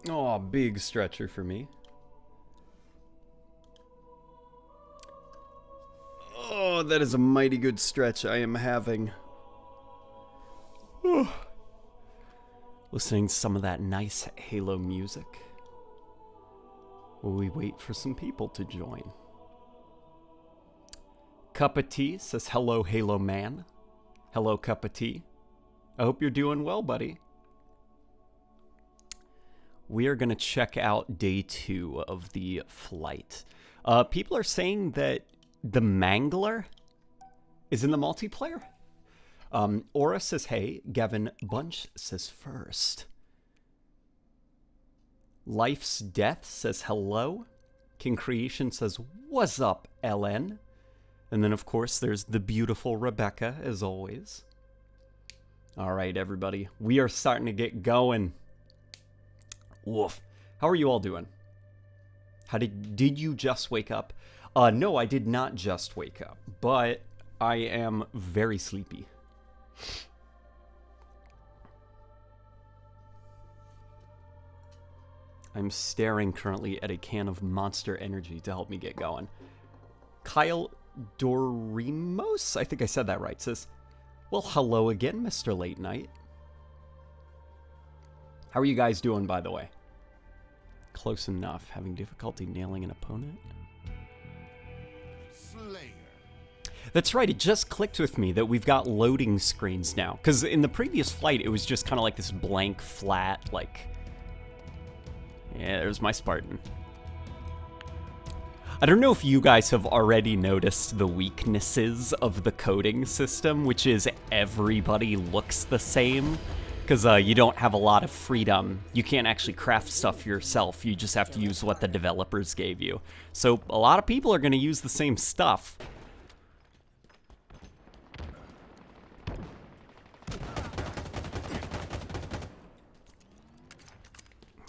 Oh, big stretcher for me. Oh, that is a mighty good stretch I am having. Listening to some of that nice Halo music while we wait for some people to join. Cup of Tea says, hello, Halo man. Hello, Cup of Tea. I hope you're doing well, buddy. We are going to check out day 2 of the flight. People are saying that the Mangler is in the multiplayer. Aura says, hey. Gavin Bunch says, first. Life's Death says, hello. King Creation says, what's up, LN? And then, of course, there's the beautiful Rebecca, as always. All right, everybody. We are starting to get going. Woof. How are you all doing? Did you just wake up? No, I did not just wake up, but I am very sleepy. I'm staring currently at a can of Monster Energy to help me get going. Kyle Dorimos, I think I said that right, says, well, hello again, Mr. Late Night. How are you guys doing, by the way? Close enough. Having difficulty nailing an opponent? Slayer. That's right, it just clicked with me that we've got loading screens now. Because in the previous flight, it was just kind of like this blank, flat, like... Yeah, there's my Spartan. I don't know if you guys have already noticed the weaknesses of the coding system, which is everybody looks the same. Because you don't have a lot of freedom. You can't actually craft stuff yourself. You just have to use what the developers gave you. So a lot of people are going to use the same stuff.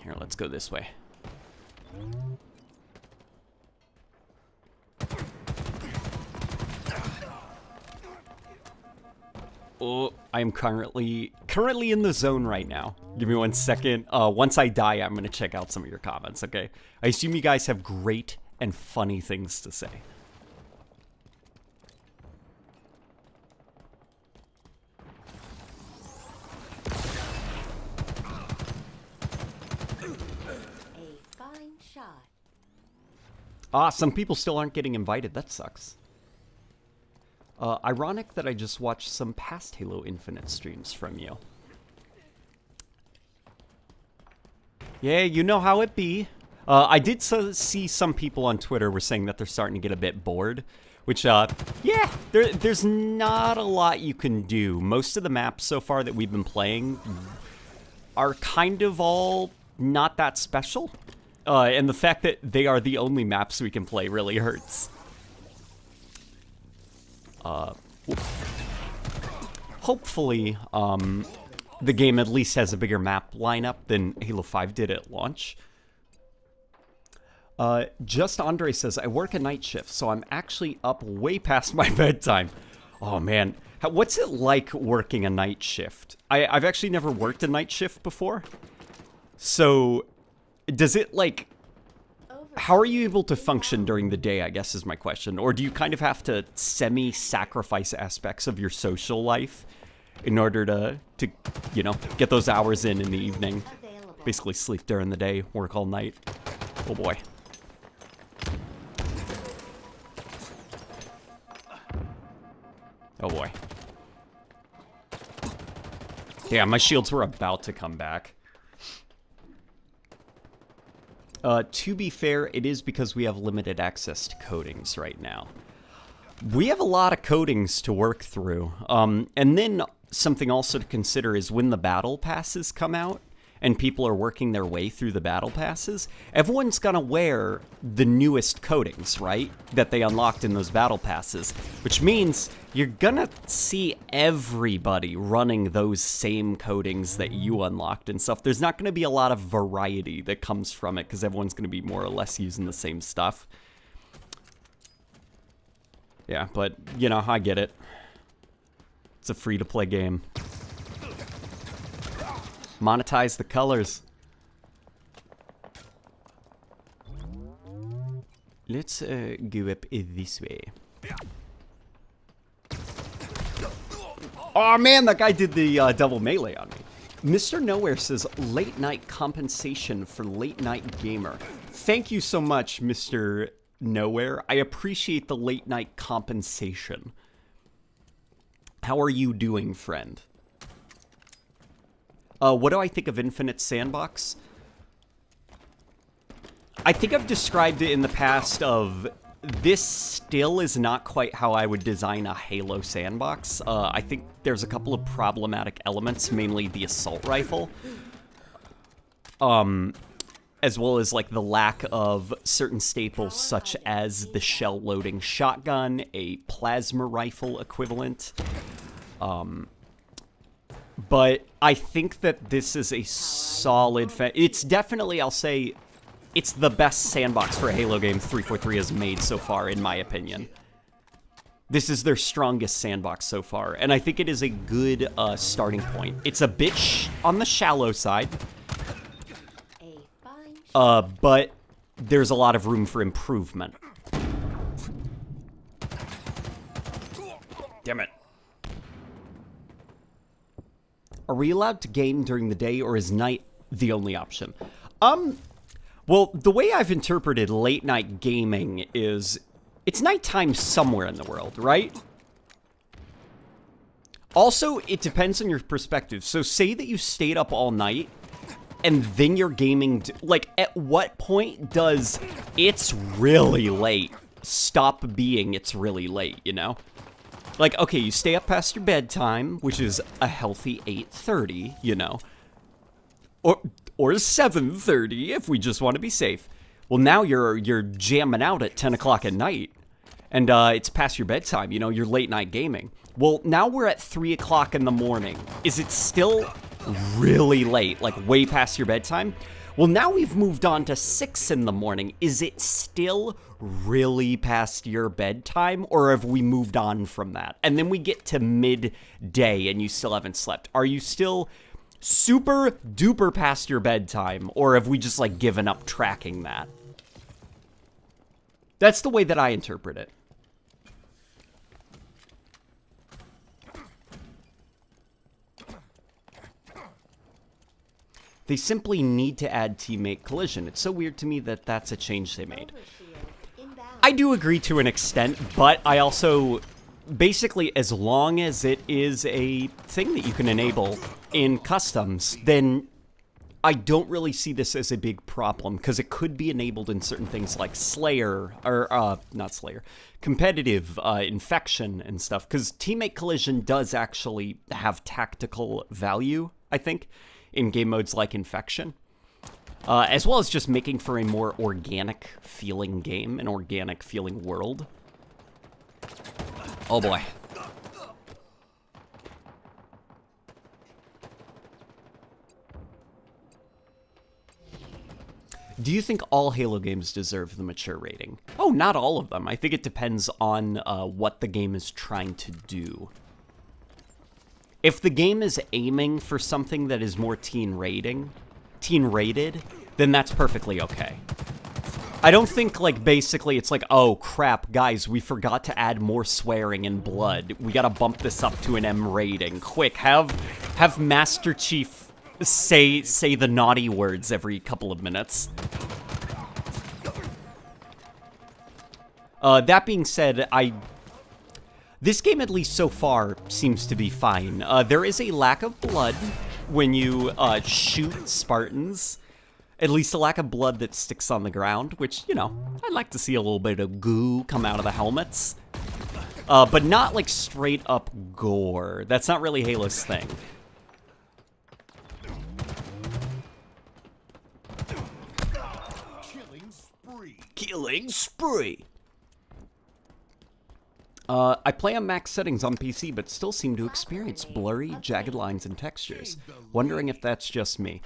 Here, let's go this way. Oh, I am currently in the zone right now. Give me 1 second. Once I die, I'm going to check out some of your comments, okay? I assume you guys have great and funny things to say. A fine shot. Ah, some people still aren't getting invited. That sucks. Ironic that I just watched some past Halo Infinite streams from you. Yeah, you know how it be. I did see some people on Twitter were saying that they're starting to get a bit bored. Which, yeah, there's not a lot you can do. Most of the maps so far that we've been playing are kind of all not that special. And the fact that they are the only maps we can play really hurts. Hopefully, the game at least has a bigger map lineup than Halo 5 did at launch. Just Andre says, I work a night shift, so I'm actually up way past my bedtime. Oh, man. What's it like working a night shift? I've actually never worked a night shift before. So, does it, like... How are you able to function during the day, I guess is my question. Or do you kind of have to semi-sacrifice aspects of your social life in order to you know, get those hours in the evening? Basically sleep during the day, work all night. Oh boy. Oh boy. Damn, my shields were about to come back. To be fair, it is because we have limited access to codings right now. We have a lot of codings to work through. And then something also to consider is when the battle passes come out and people are working their way through the battle passes, everyone's gonna wear the newest codings, right? That they unlocked in those battle passes, which means you're gonna see everybody running those same codings that you unlocked and stuff. There's not gonna be a lot of variety that comes from it because everyone's gonna be more or less using the same stuff. Yeah, but, you know, I get it. It's a free-to-play game. Monetize the colors. Let's go up this way. Oh man, that guy did the double melee on me. Mr. Nowhere says, late night compensation for late night gamer. Thank you so much, Mr. Nowhere. I appreciate the late night compensation. How are you doing, friend? What do I think of Infinite Sandbox? I think I've described it in the past of this still is not quite how I would design a Halo sandbox. I think there's a couple of problematic elements, mainly the assault rifle. As well as like the lack of certain staples such as the shell loading shotgun, a plasma rifle equivalent. But I think that this is a solid... It's definitely, I'll say, it's the best sandbox for a Halo game 343 has made so far, in my opinion. This is their strongest sandbox so far, and I think it is a good starting point. It's a bit on the shallow side, but there's a lot of room for improvement. Damn it. Are we allowed to game during the day, or is night the only option? Well, the way I've interpreted late night gaming is it's nighttime somewhere in the world, right? Also, it depends on your perspective. So say that you stayed up all night and then you're gaming, like at what point does it's really late stop being it's really late, you know? Like, okay, you stay up past your bedtime, which is a healthy 8:30, you know? Or 7:30 if we just want to be safe. Well, now you're jamming out at 10 o'clock at night, and it's past your bedtime, you know, you're late night gaming. Well, now we're at 3 o'clock in the morning. Is it still really late, like way past your bedtime? Well, now we've moved on to 6 in the morning. Is it still really past your bedtime, or have we moved on from that? And then we get to midday and you still haven't slept. Are you still super duper past your bedtime, or have we just like given up tracking that? That's the way that I interpret it. They simply need to add teammate collision. It's so weird to me that that's a change they made. I do agree to an extent, but I also... Basically, as long as it is a thing that you can enable in customs, then I don't really see this as a big problem, because it could be enabled in certain things like Slayer, or, not Slayer, competitive, infection and stuff, because teammate collision does actually have tactical value, I think, in game modes like infection. As well as just making for a more organic feeling game, an organic feeling world. Oh boy. Do you think all Halo games deserve the mature rating? Oh, not all of them. I think it depends on what the game is trying to do. If the game is aiming for something that is more teen rated, then that's perfectly okay. I don't think, like, basically it's like, oh, crap, guys, we forgot to add more swearing and blood. We gotta bump this up to an M rating. Quick, have Master Chief say the naughty words every couple of minutes. That being said, this game, at least so far, seems to be fine. There is a lack of blood when you shoot Spartans. At least a lack of blood that sticks on the ground, which, you know, I'd like to see a little bit of goo come out of the helmets. But not, like, straight up gore. That's not really Halo's thing. Killing spree. Killing spree. I play on max settings on PC, but still seem to experience blurry, jagged lines and textures. Wondering if that's just me.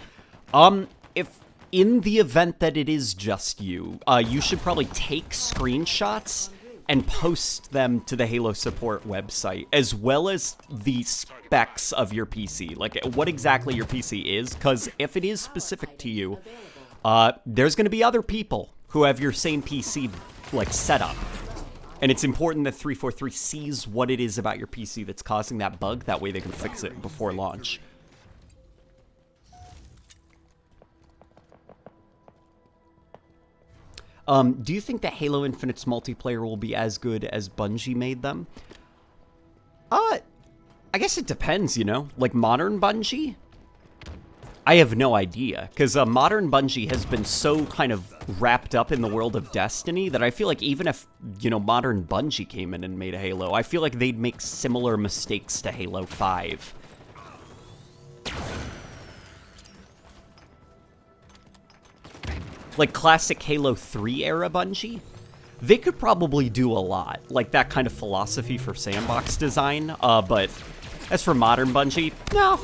If in the event that it is just you, you should probably take screenshots and post them to the Halo support website, as well as the specs of your PC, like what exactly your PC is, because if it is specific to you, there's going to be other people who have your same PC like setup. And it's important that 343 sees what it is about your PC that's causing that bug. That way they can fix it before launch. Do you think that Halo Infinite's multiplayer will be as good as Bungie made them? I guess it depends, you know? Like modern Bungie? I have no idea, because modern Bungie has been so kind of wrapped up in the world of Destiny that I feel like even if, you know, modern Bungie came in and made a Halo, I feel like they'd make similar mistakes to Halo 5. Like classic Halo 3 era Bungie, they could probably do a lot, like that kind of philosophy for sandbox design, but as for modern Bungie, no.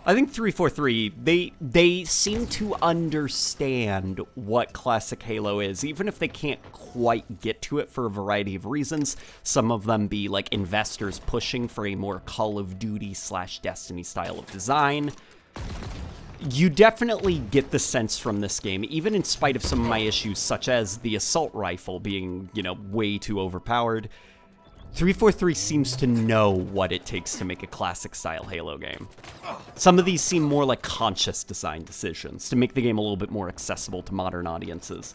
I think 343, they seem to understand what classic Halo is, even if they can't quite get to it for a variety of reasons. Some of them be like investors pushing for a more Call of Duty / Destiny style of design. You definitely get the sense from this game, even in spite of some of my issues, such as the assault rifle being, you know, way too overpowered. 343 seems to know what it takes to make a classic-style Halo game. Some of these seem more like conscious design decisions to make the game a little bit more accessible to modern audiences.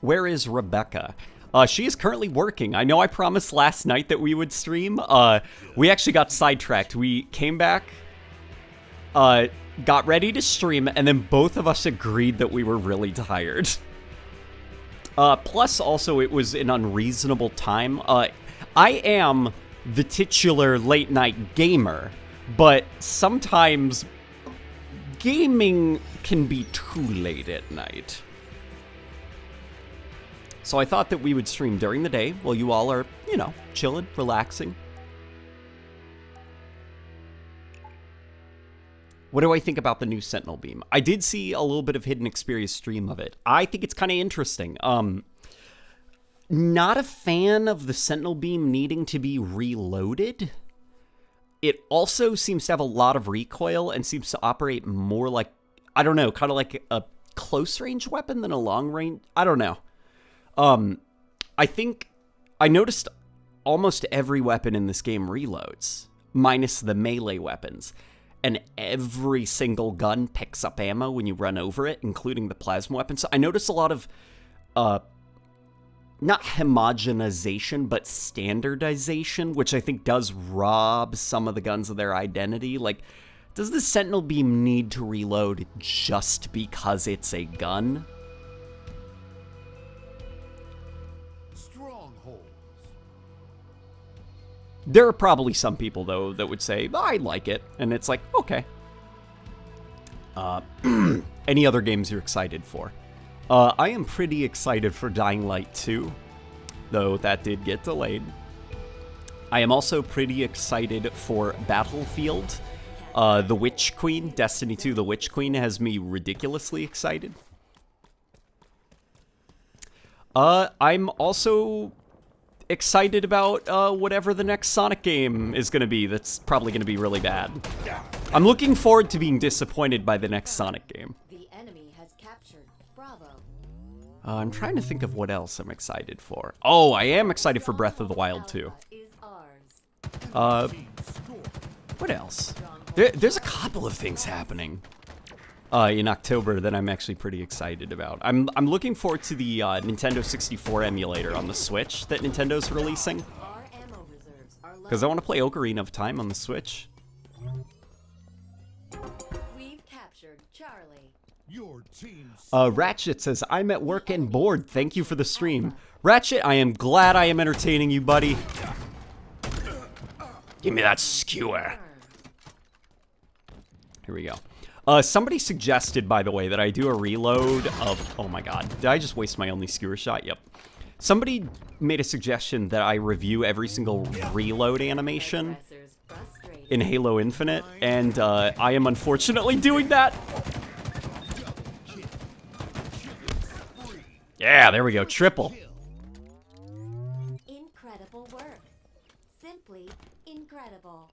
Where is Rebecca? She is currently working. I know I promised last night that we would stream. We actually got sidetracked. We came back, got ready to stream, and then both of us agreed that we were really tired. Plus, also, it was an unreasonable time. I am the titular late-night gamer, but sometimes gaming can be too late at night. So I thought that we would stream during the day while you all are, you know, chilling, relaxing. What do I think about the new Sentinel Beam? I did see a little bit of Hidden Xperia's stream of it. I think it's kind of interesting. Not a fan of the Sentinel Beam needing to be reloaded. It also seems to have a lot of recoil and seems to operate more like, I don't know, kind of like a close-range weapon than a long-range. I don't know. I think I noticed almost every weapon in this game reloads, minus the melee weapons. And every single gun picks up ammo when you run over it, including the plasma weapons. So I noticed a lot of, not homogenization, but standardization, which I think does rob some of the guns of their identity. Like, does the Sentinel Beam need to reload just because it's a gun? There are probably some people, though, that would say, oh, I like it. And it's like, okay. Any other games you're excited for? I am pretty excited for Dying Light 2, though that did get delayed. I am also pretty excited for Battlefield. The Witch Queen, Destiny 2, The Witch Queen has me ridiculously excited. I'm also excited about whatever the next Sonic game is going to be that's probably going to be really bad. I'm looking forward to being disappointed by the next Sonic game. The enemy has captured Bravo. I'm trying to think of what else I'm excited for. Oh, I am excited for Breath of the Wild 2. Is ours. What else? There's a couple of things happening in October that I'm actually pretty excited about. I'm looking forward to the Nintendo 64 emulator on the Switch that Nintendo's releasing, Our ammo reserves are low. because I want to play Ocarina of Time on the Switch. We've captured Charlie. Your team Ratchet says, I'm at work and bored. Thank you for the stream. Ratchet, I am glad I am entertaining you, buddy. Give me that skewer. Here we go. Somebody suggested, by the way, that I do a reload of... Oh my god. Did I just waste my only skewer shot? Yep. Somebody made a suggestion that I review every single reload animation Aggressors frustrated. in Halo Infinite, and I am unfortunately doing that. Yeah, there we go. Triple. Incredible work. Simply incredible.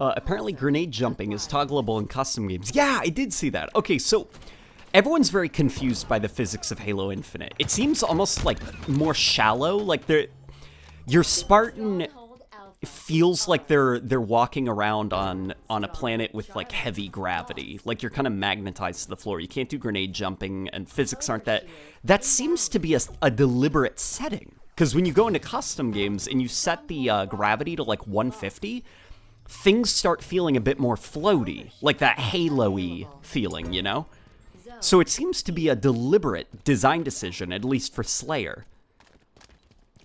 Apparently grenade jumping is toggleable in custom games. Yeah, I did see that. Okay, so everyone's very confused by the physics of Halo Infinite. It seems almost like more shallow, like your Spartan Hold Alpha. feels like they're walking around on a planet with like heavy gravity. Like you're kind of magnetized to the floor. You can't do grenade jumping, and physics aren't that. That seems to be a deliberate setting. Because when you go into custom games and you set the gravity to like 150, things start feeling a bit more floaty, like that Halo-y feeling, you know? So it seems to be a deliberate design decision, at least for Slayer.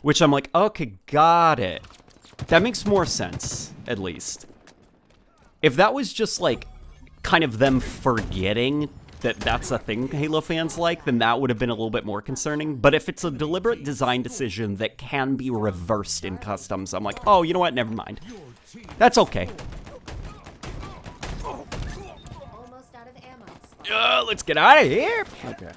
Which I'm like, okay, got it. That makes more sense, at least. If that was just like kind of them forgetting that that's a thing Halo fans like, then that would have been a little bit more concerning. But if it's a deliberate design decision that can be reversed in customs, I'm like, oh, you know what? Never mind. That's okay. Almost out of ammo. Let's get out of here. Okay.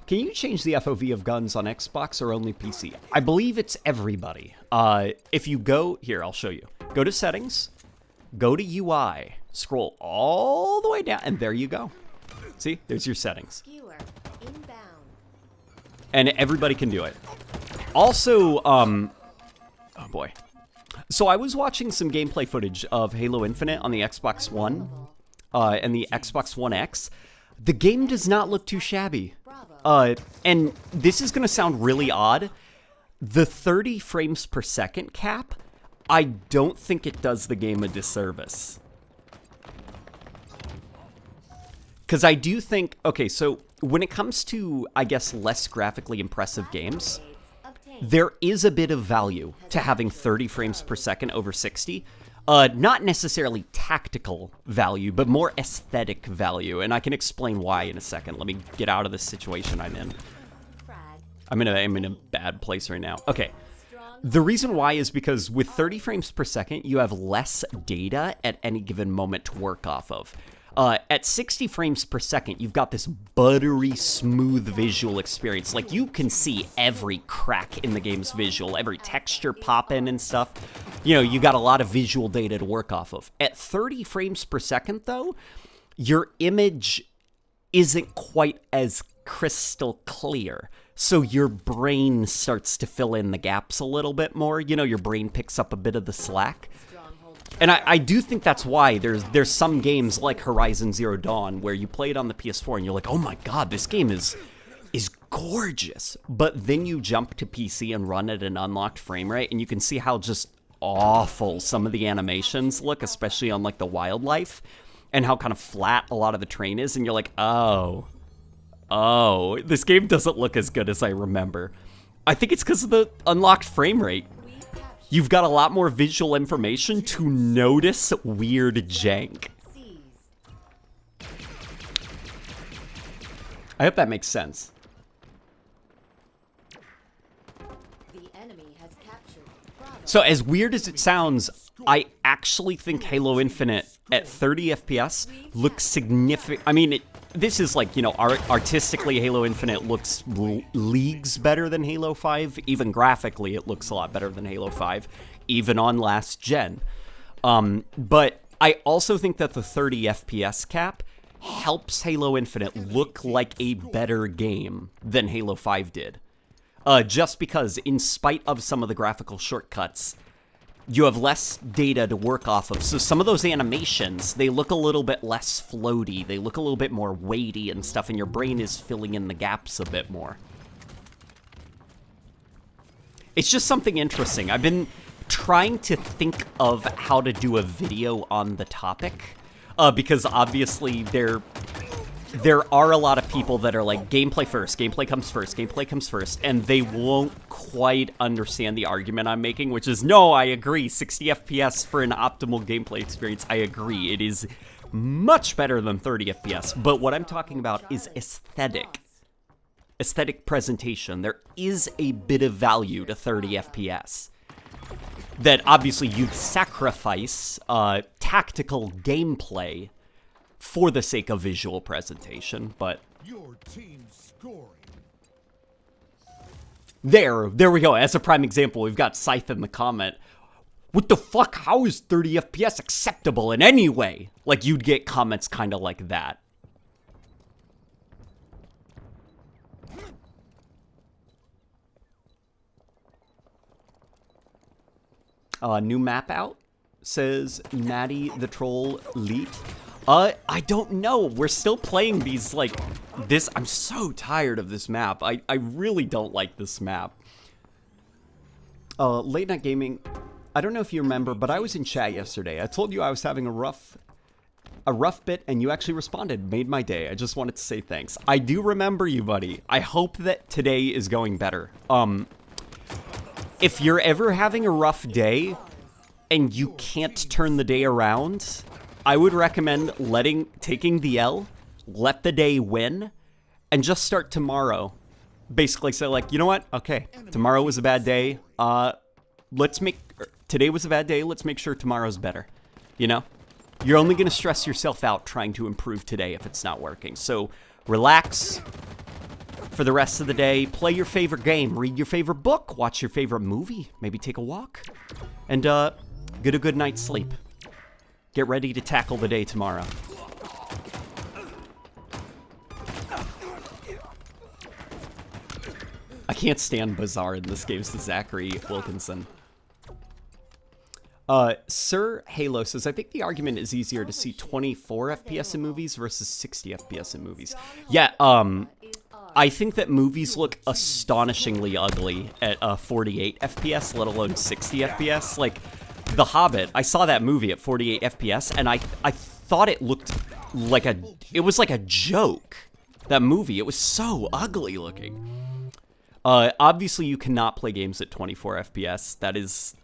Can you change the FOV of guns on Xbox or only PC? I believe it's everybody. If you go here, I'll show you. Go to settings, go to UI, scroll all the way down, and there you go. See, there's your settings. Skewer. Inbound. And everybody can do it. Also, oh boy. So I was watching some gameplay footage of Halo Infinite on the Xbox One and the Xbox One X. The game does not look too shabby. And this is going to sound really odd. The 30 frames per second cap, I don't think it does the game a disservice. Because I do think, okay, so when it comes to, I guess, less graphically impressive games, Obtained. there is a bit of value to having 30 frames per second over 60. Not necessarily tactical value, but more aesthetic value. And I can explain why in a second. Let me get out of this situation I'm in. Frag. I'm in a bad place right now. Okay. Strong. The reason why is because with 30 frames per second, you have less data at any given moment to work off of. At 60 frames per second, you've got this buttery, smooth visual experience. Like, you can see every crack in the game's visual, every texture pop in and stuff. You know, you got a lot of visual data to work off of. At 30 frames per second, though, your image isn't quite as crystal clear. So your brain starts to fill in the gaps a little bit more. You know, your brain picks up a bit of the slack. Stronghold. And I do think that's why there's some games like Horizon Zero Dawn where you play it on the PS4 and you're like, oh my god, this game is gorgeous. But then you jump to PC and run at an unlocked frame rate, and you can see how just awful some of the animations look, especially on like the wildlife, and how kind of flat a lot of the terrain is, and you're like, oh, this game doesn't look as good as I remember. I think it's because of the unlocked frame rate. We've captured. You've got a lot more visual information to notice weird jank. Seized. I hope that makes sense. The enemy has captured. Bravo. So as weird as it sounds, I actually think Halo Infinite at 30 FPS looks significant. I mean, this is like, you know, artistically Halo Infinite looks leagues better than Halo 5. Even graphically, it looks a lot better than Halo 5, even on last gen. But I also think that the 30 FPS cap helps Halo Infinite look like a better game than Halo 5 did. Just because, in spite of some of the graphical shortcuts, you have less data to work off of. So some of those animations, they look a little bit less floaty. They look a little bit more weighty and stuff, and your brain is filling in the gaps a bit more. It's just something interesting. I've been trying to think of how to do a video on the topic, because obviously there are a lot of people that are like, gameplay first, gameplay comes first, and they won't quite understand the argument I'm making, which is, no, I agree, 60 FPS for an optimal gameplay experience, I agree, it is much better than 30 FPS, but what I'm talking about is aesthetic presentation. There is a bit of value to 30 FPS. That obviously you'd sacrifice tactical gameplay for the sake of visual presentation, but Your team's scoring. there we go. As a prime example, we've got Scythe in the comment. What the fuck? How is 30 FPS acceptable in any way? Like, you'd get comments kind of like that. New map out, says Natty the Troll Leet. I don't know. We're still playing these, like, this. I'm so tired of this map. I really don't like this map. Late Night Gaming, I don't know if you remember, but I was in chat yesterday. I told you I was having a rough bit, and you actually responded. Made my day. I just wanted to say thanks. I do remember you, buddy. I hope that today is going better. If you're ever having a rough day and you can't turn the day around, I would recommend taking the L, let the day win, and just start tomorrow. Basically say, like, you know what? Okay, tomorrow was a bad day. Today was a bad day. Let's make sure tomorrow's better. You know? You're only going to stress yourself out trying to improve today if it's not working. So relax for the rest of the day. Play your favorite game. Read your favorite book. Watch your favorite movie. Maybe take a walk. And get a good night's sleep. Get ready to tackle the day tomorrow. I can't stand Bazaar in this game, says Zachary Wilkinson. Sir Halo says, I think the argument is easier to see 24 FPS in movies versus 60 FPS in movies. Yeah, I think that movies look astonishingly ugly at 48 FPS, let alone 60 FPS. Like, The Hobbit, I saw that movie at 48 FPS, and I thought it looked like it was like a joke. That movie, it was so ugly looking. Obviously, you cannot play games at 24 FPS. That is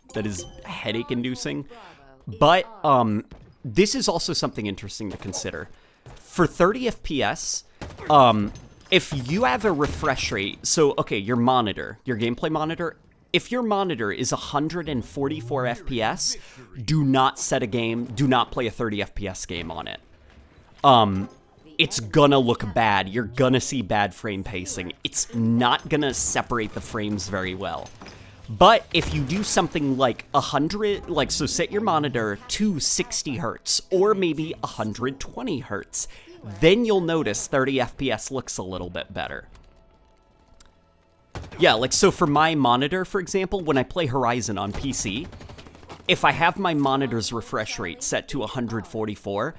headache-inducing. But this is also something interesting to consider. For 30 FPS, if you have a refresh rate, so, okay, your gameplay monitor, if your monitor is 144 FPS, do not play a 30 FPS game on it. It's gonna look bad. You're gonna see bad frame pacing. It's not gonna separate the frames very well. But if you do something like 100, like, so set your monitor to 60 hertz or maybe 120 hertz, then you'll notice 30 FPS looks a little bit better. Yeah, like, so for my monitor, for example, when I play Horizon on PC, if I have my monitor's refresh rate set to 144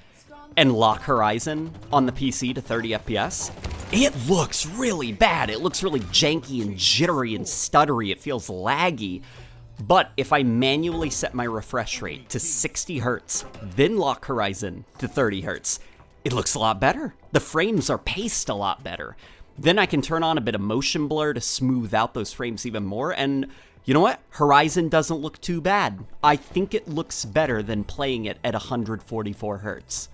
and lock Horizon on the PC to 30 FPS, it looks really bad. It looks really janky and jittery and stuttery. It feels laggy. But if I manually set my refresh rate to 60 hertz, then lock Horizon to 30 hertz, it looks a lot better. The frames are paced a lot better. Then I can turn on a bit of motion blur to smooth out those frames even more, and you know what? Horizon doesn't look too bad. I think it looks better than playing it at 144 hertz.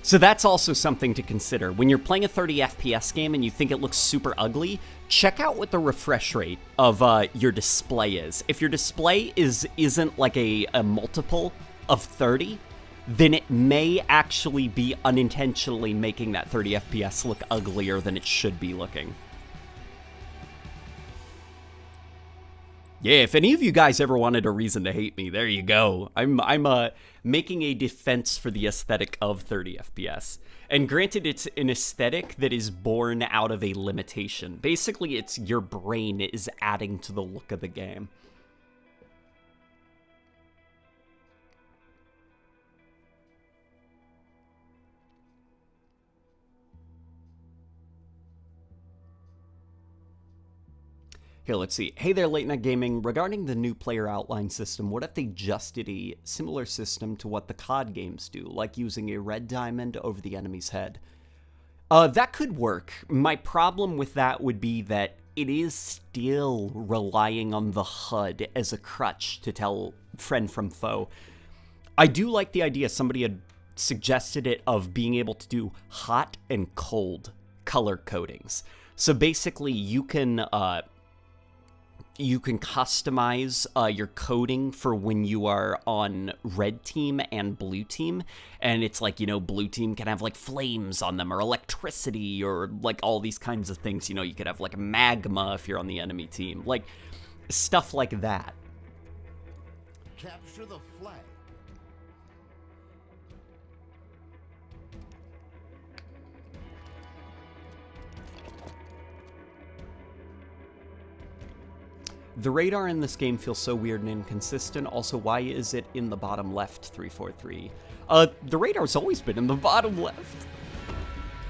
So that's also something to consider. When you're playing a 30 FPS game and you think it looks super ugly, check out what the refresh rate of your display is. If your display isn't like a multiple of 30, then it may actually be unintentionally making that 30 FPS look uglier than it should be looking. Yeah, if any of you guys ever wanted a reason to hate me, there you go. I'm making a defense for the aesthetic of 30 FPS. And granted, it's an aesthetic that is born out of a limitation. Basically, it's your brain is adding to the look of the game. Here, let's see. Hey there, Late Night Gaming. Regarding the new player outline system, what if they just did a similar system to what the COD games do, like using a red diamond over the enemy's head? That could work. My problem with that would be that it is still relying on the HUD as a crutch to tell friend from foe. I do like the idea, somebody had suggested it, of being able to do hot and cold color codings. So basically, you can customize your coding for when you are on red team and blue team. And it's like, you know, blue team can have like flames on them or electricity or like all these kinds of things. You know, you could have like magma if you're on the enemy team, like stuff like that. Capture the flag. The radar in this game feels so weird and inconsistent. Also, why is it in the bottom left, 343? The radar's always been in the bottom left.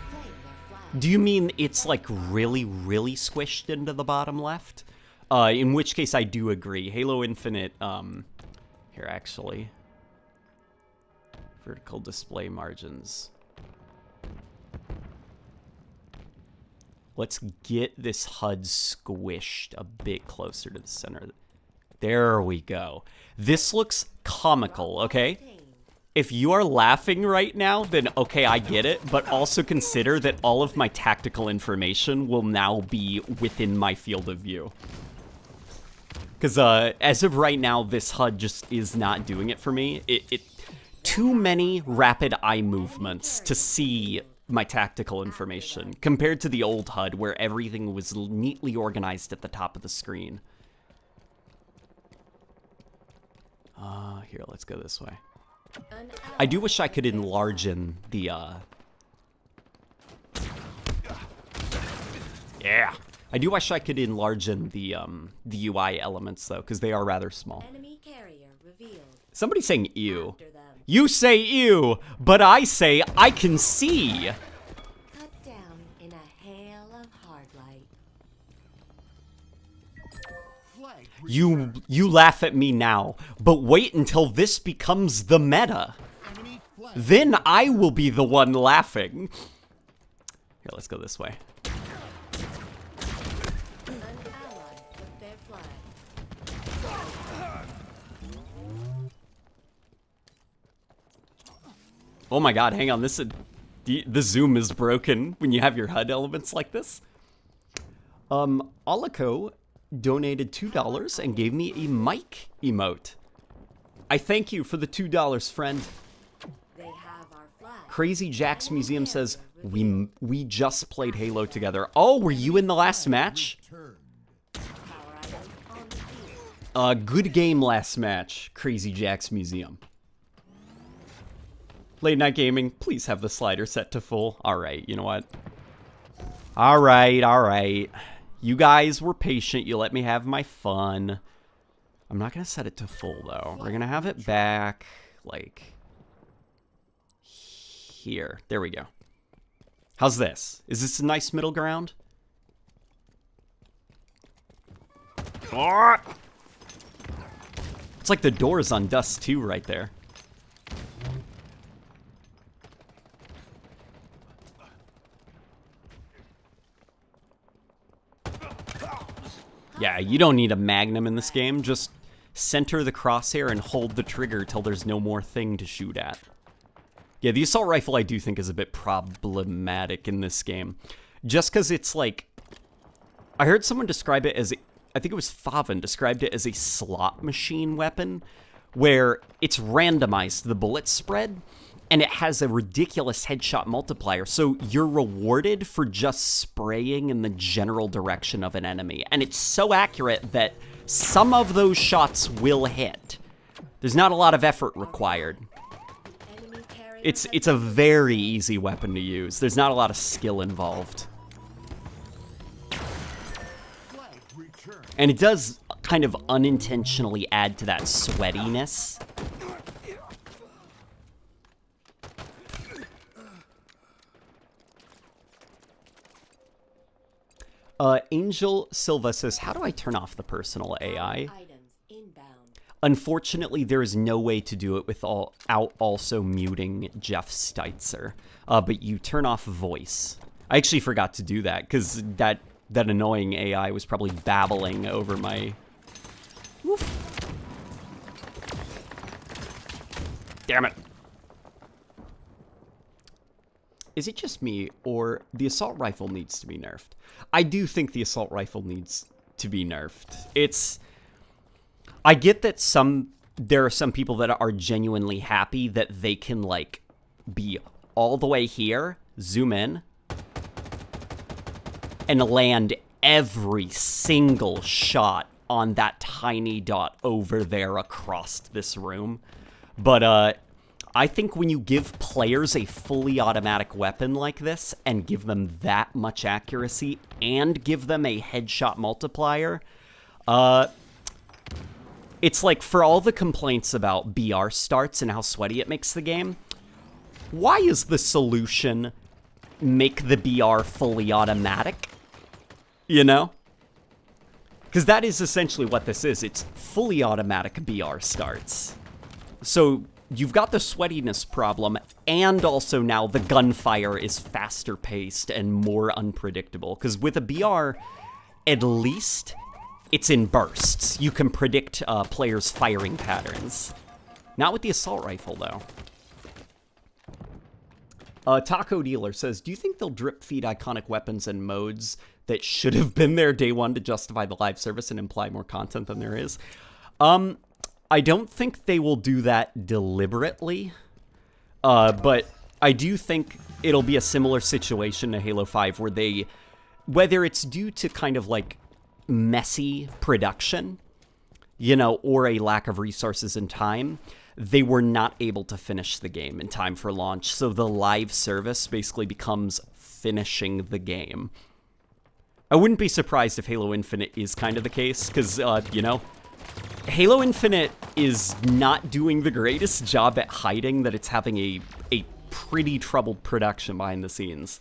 Claim their flag. Do you mean it's like really, really squished into the bottom left? In which case I do agree. Halo Infinite, here actually. Vertical display margins. Let's get this HUD squished a bit closer to the center. There we go. This looks comical, okay? If you are laughing right now, then okay, I get it, but also consider that all of my tactical information will now be within my field of view. Because as of right now, this HUD just is not doing it for me. Too many rapid eye movements to see my tactical information compared to the old HUD where everything was neatly organized at the top of the screen. Here, let's go this way. I do wish I could enlarge in the, Yeah! I do wish I could enlarge in the UI elements, though, because they are rather small. Enemy carrier revealed. Somebody's saying ew. After them. You say ew, but I say I can see! Cut down in a hail of hard light. Flag You laugh at me now, but wait until this becomes the meta. enemy flag. Then I will be the one laughing. Here, let's go this way. An ally with their flag. Oh my god, hang on, the zoom is broken when you have your HUD elements like this. Olico donated $2 and gave me a mic emote. I thank you for the $2, friend. They have our flag. Crazy Jack's Museum says, we just played Halo together. Oh, were you in the last match? Turned. Power items on the field. Good game last match, Crazy Jack's Museum. Late Night Gaming, please have the slider set to full. Alright, you know what? Alright. You guys were patient, you let me have my fun. I'm not gonna set it to full, though. We're gonna have it back, like, here. There we go. How's this? Is this a nice middle ground? It's like the doors on Dust 2 right there. Yeah, you don't need a Magnum in this game. Just center the crosshair and hold the trigger till there's no more thing to shoot at. Yeah, the assault rifle I do think is a bit problematic in this game. Just because it's like... I heard someone describe it as... I think it was Faven described it as a slot machine weapon, where it's randomized, the bullet spread, and it has a ridiculous headshot multiplier, so you're rewarded for just spraying in the general direction of an enemy. And it's so accurate that some of those shots will hit. There's not a lot of effort required. Enemy carrier It's a very easy weapon to use. There's not a lot of skill involved. Flag returned. And it does kind of unintentionally add to that sweatiness. Angel Silva says, how do I turn off the personal AI? items inbound. Unfortunately, there is no way to do it without also muting Jeff Steitzer. But you turn off voice. I actually forgot to do that, because that annoying AI was probably babbling over my... Woof. Damn it. Is it just me, or the assault rifle needs to be nerfed? I do think the assault rifle needs to be nerfed. I get that there are some people that are genuinely happy that they can, like, be all the way here, zoom in, and land every single shot on that tiny dot over there across this room. But, I think when you give players a fully automatic weapon like this and give them that much accuracy and give them a headshot multiplier, It's like, for all the complaints about BR starts and how sweaty it makes the game, why is the solution make the BR fully automatic? You know? Because that is essentially what this is. It's fully automatic BR starts. So you've got the sweatiness problem, and also now the gunfire is faster paced and more unpredictable. Because with a BR, at least it's in bursts. You can predict players' firing patterns. Not with the assault rifle, though. Taco Dealer says, do you think they'll drip feed iconic weapons and modes that should have been there day one to justify the live service and imply more content than there is? I don't think they will do that deliberately, but I do think it'll be a similar situation to Halo 5 where they, whether it's due to kind of like messy production, you know, or a lack of resources and time, they were not able to finish the game in time for launch. So the live service basically becomes finishing the game. I wouldn't be surprised if Halo Infinite is kind of the case, because, you know, Halo Infinite is not doing the greatest job at hiding that it's having a pretty troubled production behind the scenes.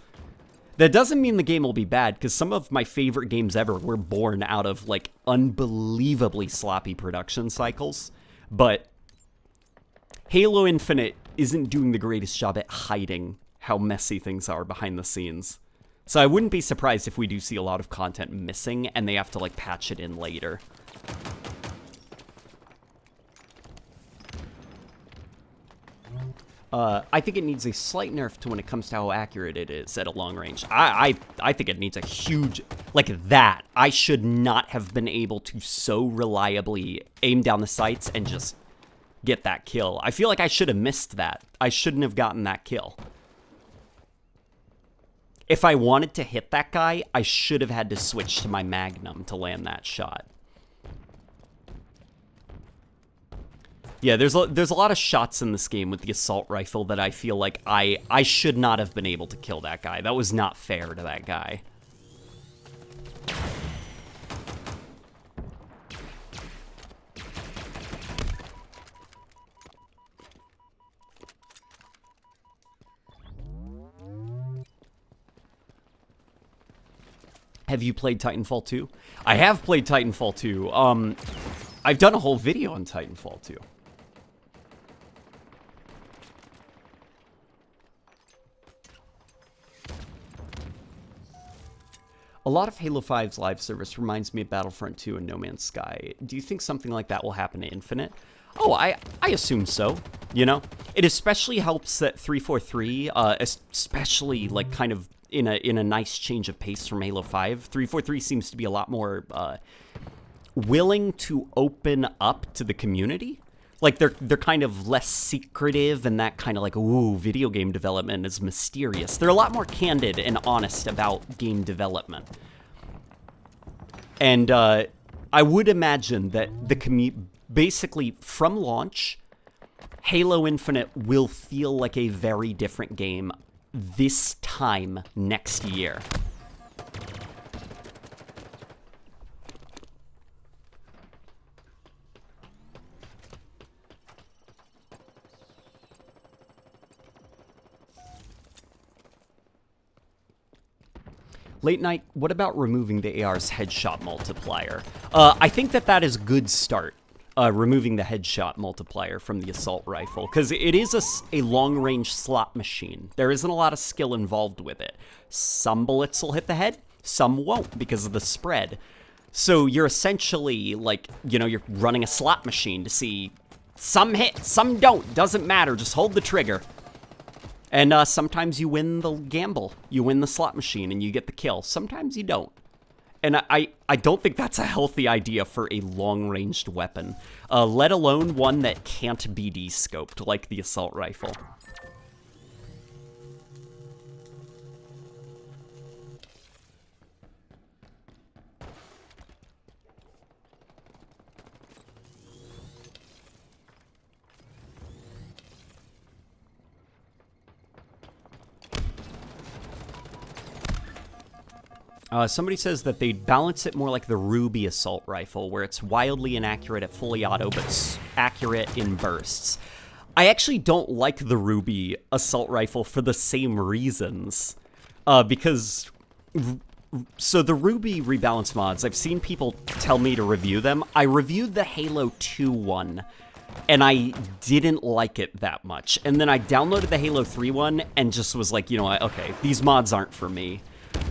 That doesn't mean the game will be bad, because some of my favorite games ever were born out of, like, unbelievably sloppy production cycles. But Halo Infinite isn't doing the greatest job at hiding how messy things are behind the scenes. So I wouldn't be surprised if we do see a lot of content missing, and they have to, like, patch it in later. I think it needs a slight nerf to when it comes to how accurate it is at a long range. I think it needs a huge, like that. I should not have been able to so reliably aim down the sights and just get that kill. I feel like I should have missed that. I shouldn't have gotten that kill. If I wanted to hit that guy, I should have had to switch to my Magnum to land that shot. Yeah, there's a lot of shots in this game with the assault rifle that I feel like I should not have been able to kill that guy. That was not fair to that guy. Have you played Titanfall 2? I have played Titanfall 2. I've done a whole video on Titanfall 2. A lot of Halo 5's live service reminds me of Battlefront 2 and No Man's Sky. Do you think something like that will happen to Infinite? Oh, I assume so, you know? It especially helps that 343, especially, like, kind of in a nice change of pace from Halo 5. 343 seems to be a lot more willing to open up to the community. Like, they're kind of less secretive and that kind of like, ooh, video game development is mysterious. They're a lot more candid and honest about game development. And I would imagine that basically from launch, Halo Infinite will feel like a very different game this time next year. Late Night, what about removing the AR's headshot multiplier? I think that is a good start, removing the headshot multiplier from the assault rifle, because it is a long-range slot machine. There isn't a lot of skill involved with it. Some bullets will hit the head, some won't because of the spread. So you're essentially, like, you know, you're running a slot machine to see some hit, some don't. Doesn't matter, just hold the trigger. And sometimes you win the gamble. You win the slot machine and you get the kill. Sometimes you don't. And I don't think that's a healthy idea for a long-ranged weapon, let alone one that can't be de-scoped like the assault rifle. Somebody says that they'd balance it more like the Ruby assault rifle, where it's wildly inaccurate at fully auto, but accurate in bursts. I actually don't like the Ruby assault rifle for the same reasons. Because... So the Ruby rebalance mods, I've seen people tell me to review them. I reviewed the Halo 2 one, and I didn't like it that much. And then I downloaded the Halo 3 one, and just was like, you know what, okay, these mods aren't for me.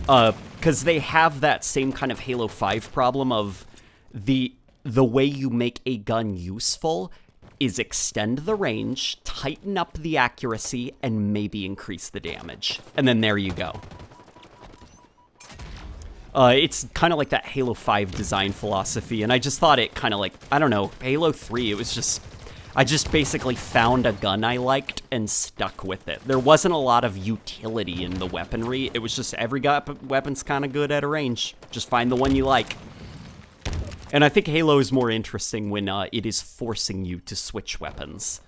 Because they have that same kind of Halo 5 problem of the way you make a gun useful is extend the range, tighten up the accuracy, and maybe increase the damage. And then there you go. It's kind of like that Halo 5 design philosophy, and I just thought it kind of like, I don't know, Halo 3, it was just, I just basically found a gun I liked and stuck with it. There wasn't a lot of utility in the weaponry, it was just every weapon's kind of good at a range. Just find the one you like. And I think Halo is more interesting when it is forcing you to switch weapons.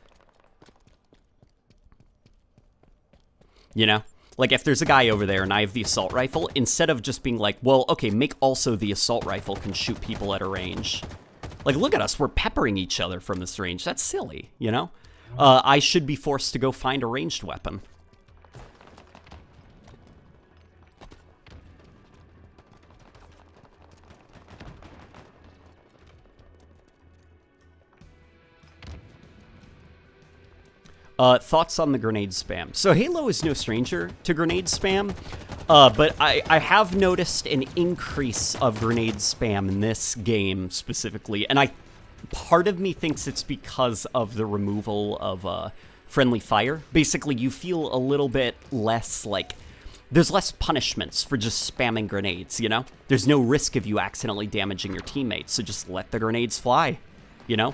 You know? Like, if there's a guy over there and I have the assault rifle, instead of just being like, well, okay, make also the assault rifle can shoot people at a range. Like, look at us, we're peppering each other from this range. That's silly, you know? I should be forced to go find a ranged weapon. Thoughts on the grenade spam. So Halo is no stranger to grenade spam, but I have noticed an increase of grenade spam in this game specifically, and part of me thinks it's because of the removal of friendly fire. Basically, you feel a little bit less like, there's less punishments for just spamming grenades, you know? There's no risk of you accidentally damaging your teammates, so just let the grenades fly, you know?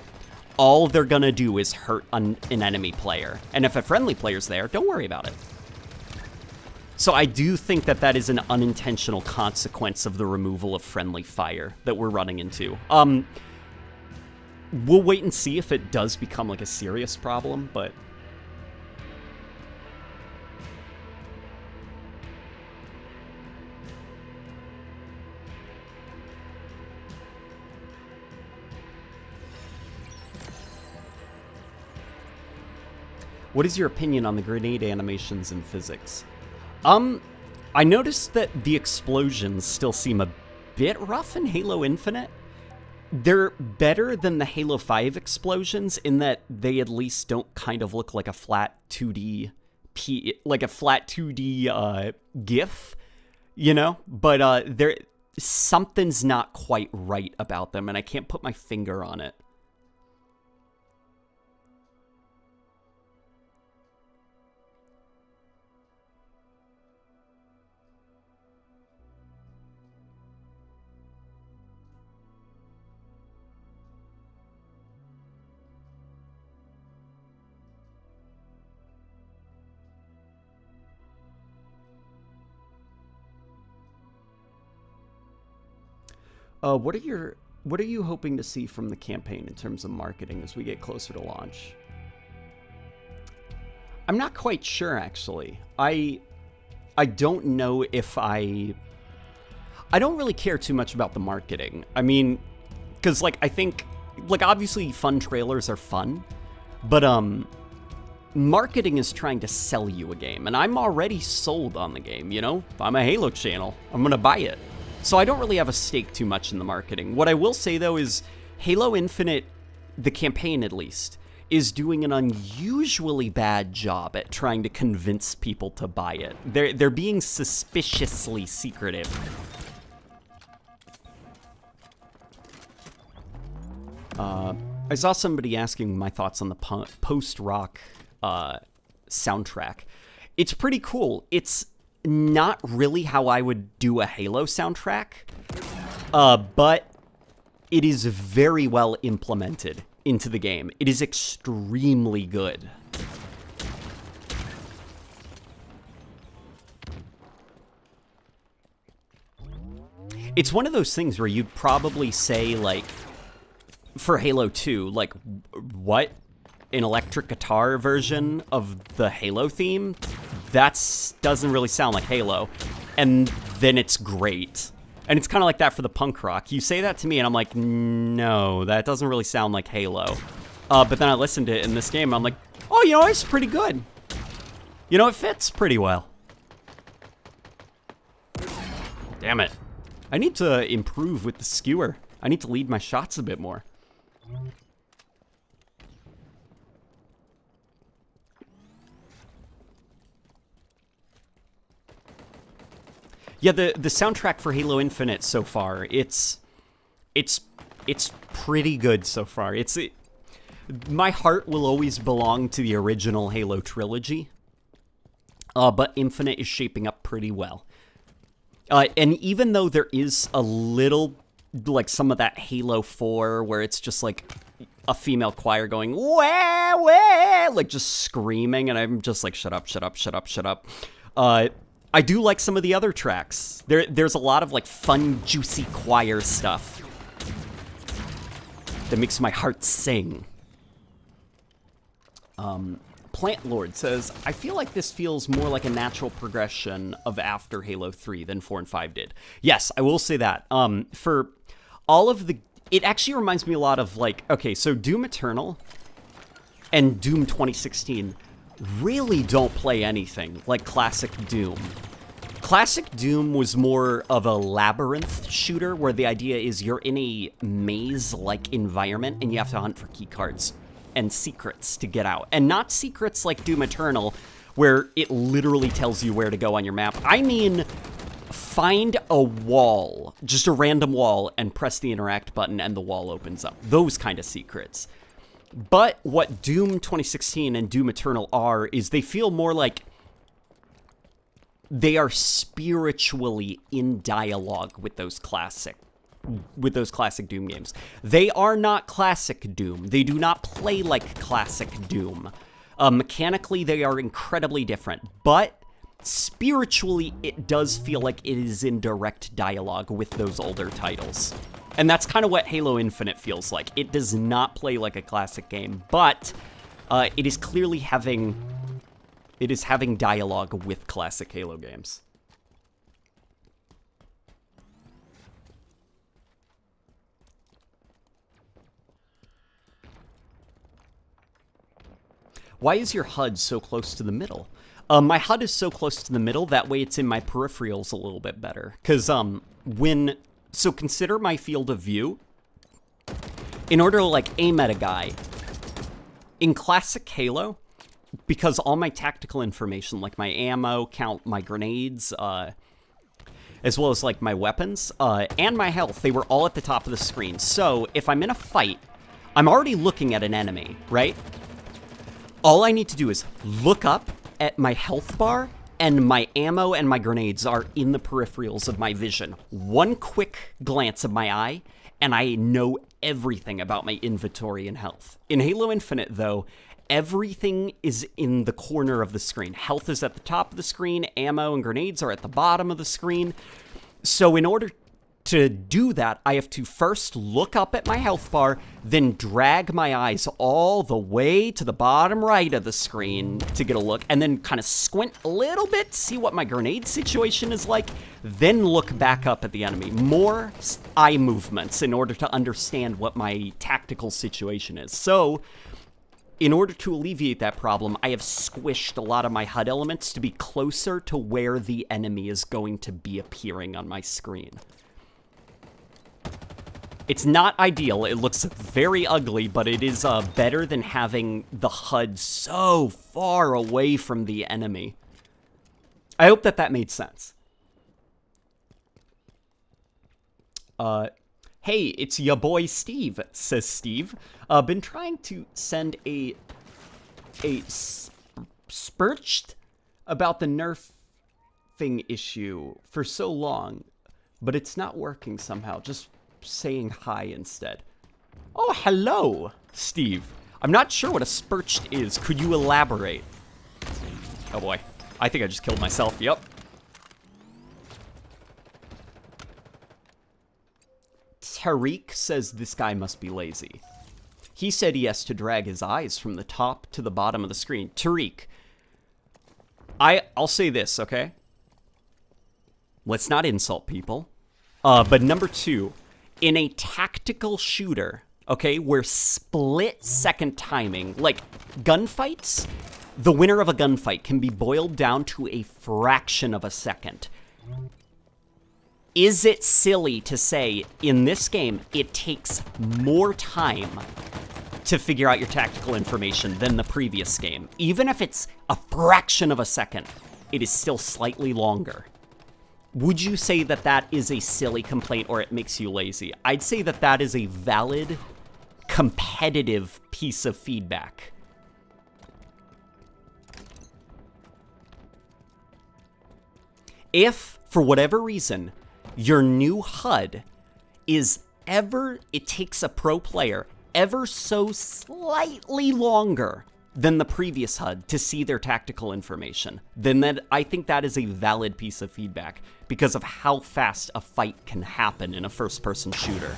All they're gonna do is hurt an enemy player. And if a friendly player's there, don't worry about it. So I do think that that is an unintentional consequence of the removal of friendly fire that we're running into. We'll wait and see if it does become like a serious problem, but... What is your opinion on the grenade animations and physics? I noticed that the explosions still seem a bit rough in Halo Infinite. They're better than the Halo 5 explosions in that they at least don't kind of look like a flat 2D GIF, you know? But something's not quite right about them, and I can't put my finger on it. What are you hoping to see from the campaign in terms of marketing as we get closer to launch? I'm not quite sure, actually. I don't know if I don't really care too much about the marketing. I mean, because, like, I think, like, obviously fun trailers are fun, but, marketing is trying to sell you a game, and I'm already sold on the game, you know? I'm a Halo channel. I'm gonna buy it. So I don't really have a stake too much in the marketing. What I will say, though, is Halo Infinite, the campaign at least, is doing an unusually bad job at trying to convince people to buy it. They're being suspiciously secretive. I saw somebody asking my thoughts on the post-rock soundtrack. It's pretty cool. It's not really how I would do a Halo soundtrack, but it is very well implemented into the game. It is extremely good. It's one of those things where you'd probably say, like, for Halo 2, like, what? An electric guitar version of the Halo theme? That doesn't really sound like Halo. And then it's great. And it's kind of like that for the punk rock. You say that to me, and I'm like, no, that doesn't really sound like Halo. But then I listened to it in this game, and I'm like, oh, you know, it's pretty good. You know, it fits pretty well. Damn it. I need to improve with the skewer. I need to lead my shots a bit more. Yeah, the soundtrack for Halo Infinite so far, it's pretty good so far. My heart will always belong to the original Halo trilogy, but Infinite is shaping up pretty well. And even though there is a little, like, some of that Halo 4 where it's just like a female choir going, wah, wah, like just screaming, and I'm just like, shut up, shut up, shut up, shut up. I do like some of the other tracks. There's a lot of, like, fun, juicy choir stuff that makes my heart sing. Plant Lord says, I feel like this feels more like a natural progression of after Halo 3 than 4 and 5 did. Yes, I will say that. For all of the... It actually reminds me a lot of, like... Okay, so Doom Eternal and Doom 2016 really don't play anything like classic Doom. Classic Doom was more of a labyrinth shooter where the idea is you're in a maze-like environment and you have to hunt for keycards and secrets to get out. And not secrets like Doom Eternal where it literally tells you where to go on your map. I mean, find a wall, just a random wall, and press the interact button and the wall opens up. Those kind of secrets. But what Doom 2016 and Doom Eternal are is they feel more like they are spiritually in dialogue with those classic Doom games. They are not classic Doom. They do not play like classic Doom. Mechanically, they are incredibly different, but spiritually, it does feel like it is in direct dialogue with those older titles. And that's kind of what Halo Infinite feels like. It does not play like a classic game, but it is clearly having dialogue with classic Halo games. Why is your HUD so close to the middle? My HUD is so close to the middle, that way it's in my peripherals a little bit better. Because so consider my field of view. In order to, like, aim at a guy, in classic Halo, because all my tactical information, like my ammo count, my grenades, as well as, like, my weapons, and my health, they were all at the top of the screen. So if I'm in a fight, I'm already looking at an enemy, right? All I need to do is look up at my health bar, and my ammo and my grenades are in the peripherals of my vision. One quick glance of my eye, and I know everything about my inventory and health. In Halo Infinite, though, everything is in the corner of the screen. Health is at the top of the screen, ammo and grenades are at the bottom of the screen. So in order to do that, I have to first look up at my health bar, then drag my eyes all the way to the bottom right of the screen to get a look, and then kind of squint a little bit to see what my grenade situation is like, then look back up at the enemy. More eye movements in order to understand what my tactical situation is. So, in order to alleviate that problem, I have squished a lot of my HUD elements to be closer to where the enemy is going to be appearing on my screen. It's not ideal, it looks very ugly, but it is better than having the HUD so far away from the enemy. I hope that made sense. Hey, it's ya boy Steve, says Steve. Been trying to send a spurched about the nerfing issue for so long, but it's not working somehow. Just saying hi instead. Oh, hello, Steve. I'm not sure what a spurched is. Could you elaborate? Oh boy. I think I just killed myself. Yep. Tariq says this guy must be lazy. He said he has to drag his eyes from the top to the bottom of the screen. Tariq, I'll say this, okay? let's not insult people. But number 2, in a tactical shooter, okay, where split-second timing, like gunfights, the winner of a gunfight can be boiled down to a fraction of a second. Is it silly to say, in this game, it takes more time to figure out your tactical information than the previous game? Even if it's a fraction of a second, it is still slightly longer. Would you say that that is a silly complaint or it makes you lazy? I'd say that that is a valid, competitive piece of feedback. If, for whatever reason, your new HUD is it takes a pro player ever so slightly longer than the previous HUD to see their tactical information, then I think that is a valid piece of feedback because of how fast a fight can happen in a first-person shooter.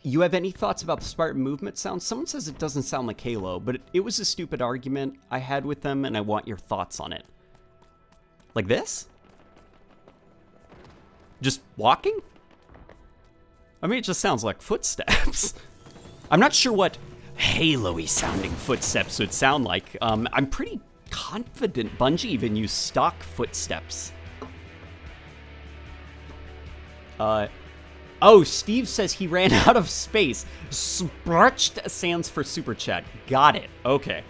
You have any thoughts about the Spartan movement sound? Someone says it doesn't sound like Halo, but it was a stupid argument I had with them, and I want your thoughts on it. Like this? Just walking? I mean, it just sounds like footsteps. I'm not sure what Halo-y sounding footsteps would sound like. I'm pretty confident Bungie even used stock footsteps. Oh, Steve says he ran out of space. Sparched stands for super chat. Got it. Okay.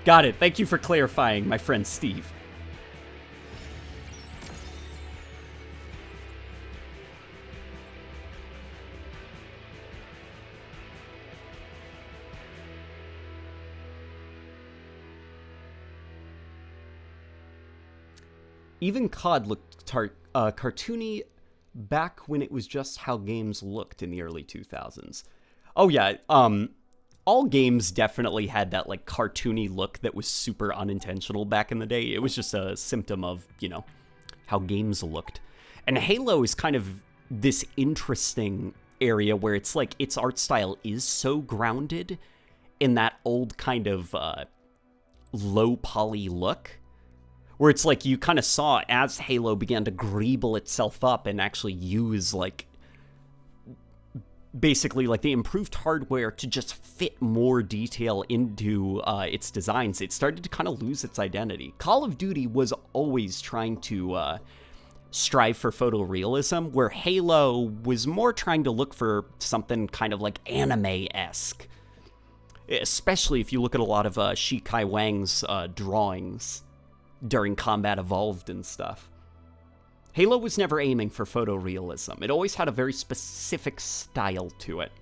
Got it. Thank you for clarifying, my friend Steve. Even COD looked cartoony back when it was just how games looked in the early 2000s. Oh yeah, all games definitely had that like cartoony look that was super unintentional back in the day. It was just a symptom of, you know, how games looked. And Halo is kind of this interesting area where it's like its art style is so grounded in that old kind of low poly look, where it's like you kind of saw as Halo began to greeble itself up and actually use like basically like the improved hardware to just fit more detail into its designs, it started to kind of lose its identity. Call of Duty was always trying to strive for photorealism, where Halo was more trying to look for something kind of like anime-esque. Especially if you look at a lot of Shi Kai Wang's drawings during Combat Evolved and stuff. Halo was never aiming for photorealism. It always had a very specific style to it.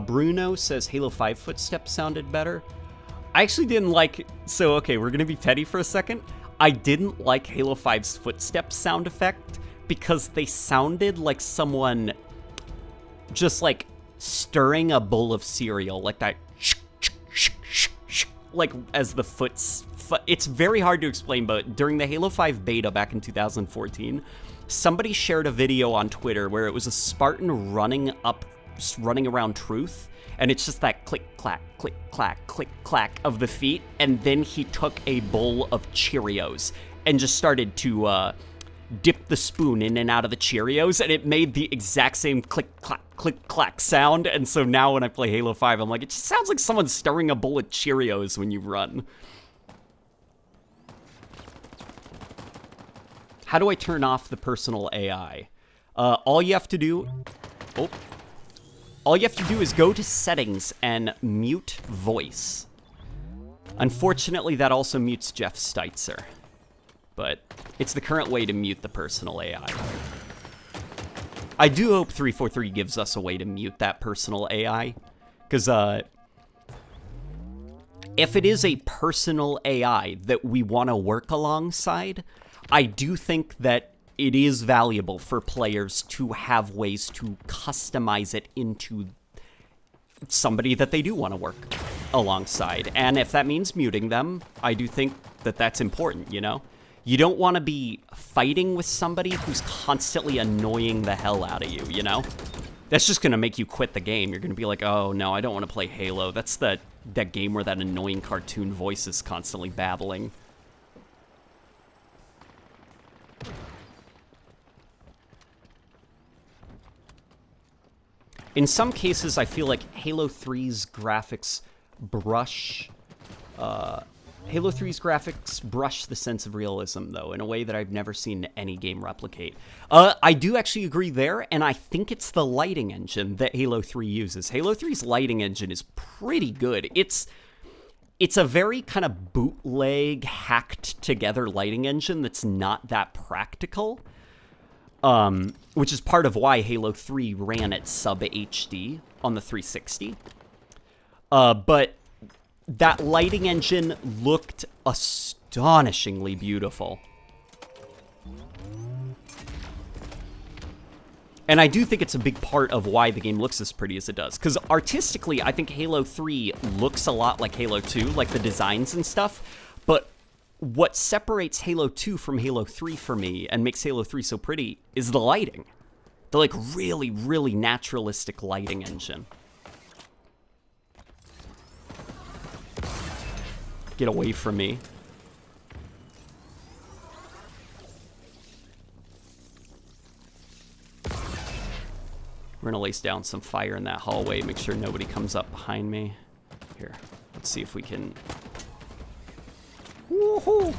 Bruno says Halo 5 footsteps sounded better. I actually didn't like... So, okay, we're going to be petty for a second. I didn't like Halo 5's footsteps sound effect because they sounded like someone just, like, stirring a bowl of cereal. Like that... Like, as the foots... It's very hard to explain, but during the Halo 5 beta back in 2014, somebody shared a video on Twitter where it was a Spartan running around Truth, and it's just that click clack of the feet, and then he took a bowl of Cheerios and just started to dip the spoon in and out of the Cheerios, and it made the exact same click clack sound. And so now when I play Halo 5, I'm like, it just sounds like someone's stirring a bowl of Cheerios when you run. How do I turn off the personal AI? All you have to do is go to settings and mute voice. Unfortunately, that also mutes Jeff Steitzer, but it's the current way to mute the personal AI. I do hope 343 gives us a way to mute that personal AI, because if it is a personal AI that we want to work alongside, I do think that it is valuable for players to have ways to customize it into somebody that they do want to work alongside. And if that means muting them, I do think that that's important, you know? You don't want to be fighting with somebody who's constantly annoying the hell out of you, you know? That's just going to make you quit the game. You're going to be like, oh, no, I don't want to play Halo. That's that game where that annoying cartoon voice is constantly babbling. In some cases, I feel like Halo 3's graphics brush the sense of realism, though, in a way that I've never seen any game replicate. I do actually agree there, and I think it's the lighting engine that Halo 3 uses. Halo 3's lighting engine is pretty good. It's a very kind of bootleg, hacked-together lighting engine that's not that practical, which is part of why Halo 3 ran at sub-HD on the 360. But that lighting engine looked astonishingly beautiful. And I do think it's a big part of why the game looks as pretty as it does. Because artistically, I think Halo 3 looks a lot like Halo 2, like the designs and stuff. But what separates Halo 2 from Halo 3 for me and makes Halo 3 so pretty is the lighting. The, like, really, really naturalistic lighting engine. Get away from me. We're gonna lace down some fire in that hallway, make sure nobody comes up behind me. Here, let's see if we can... Woohoo!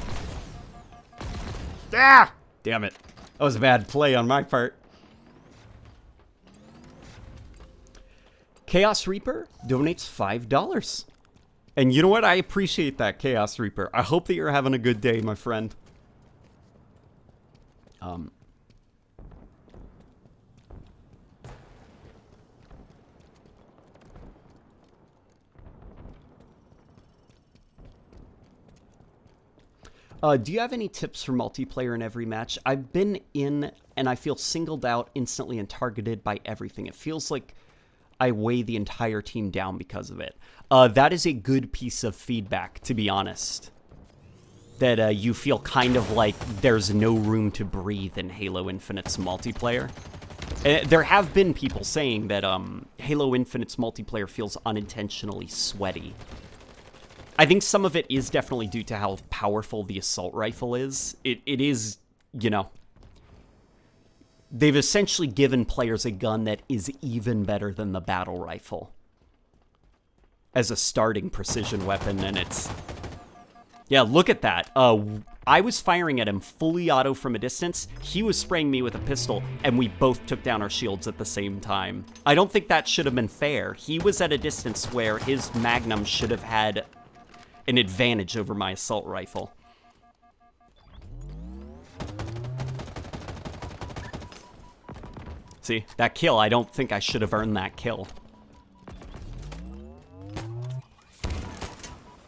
Ah! Damn it. That was a bad play on my part. Chaos Reaper donates $5. And you know what? I appreciate that, Chaos Reaper. I hope that you're having a good day, my friend. Do you have any tips for multiplayer in every match? I've been in, and I feel singled out instantly and targeted by everything. It feels like I weigh the entire team down because of it. That is a good piece of feedback, to be honest. That you feel kind of like there's no room to breathe in Halo Infinite's multiplayer. There have been people saying that Halo Infinite's multiplayer feels unintentionally sweaty. I think some of it is definitely due to how powerful the assault rifle is. It is, you know... They've essentially given players a gun that is even better than the battle rifle as a starting precision weapon, and it's... Yeah, look at that. I was firing at him fully auto from a distance. He was spraying me with a pistol, and we both took down our shields at the same time. I don't think that should have been fair. He was at a distance where his Magnum should have had an advantage over my assault rifle. See, that kill, I don't think I should have earned that kill.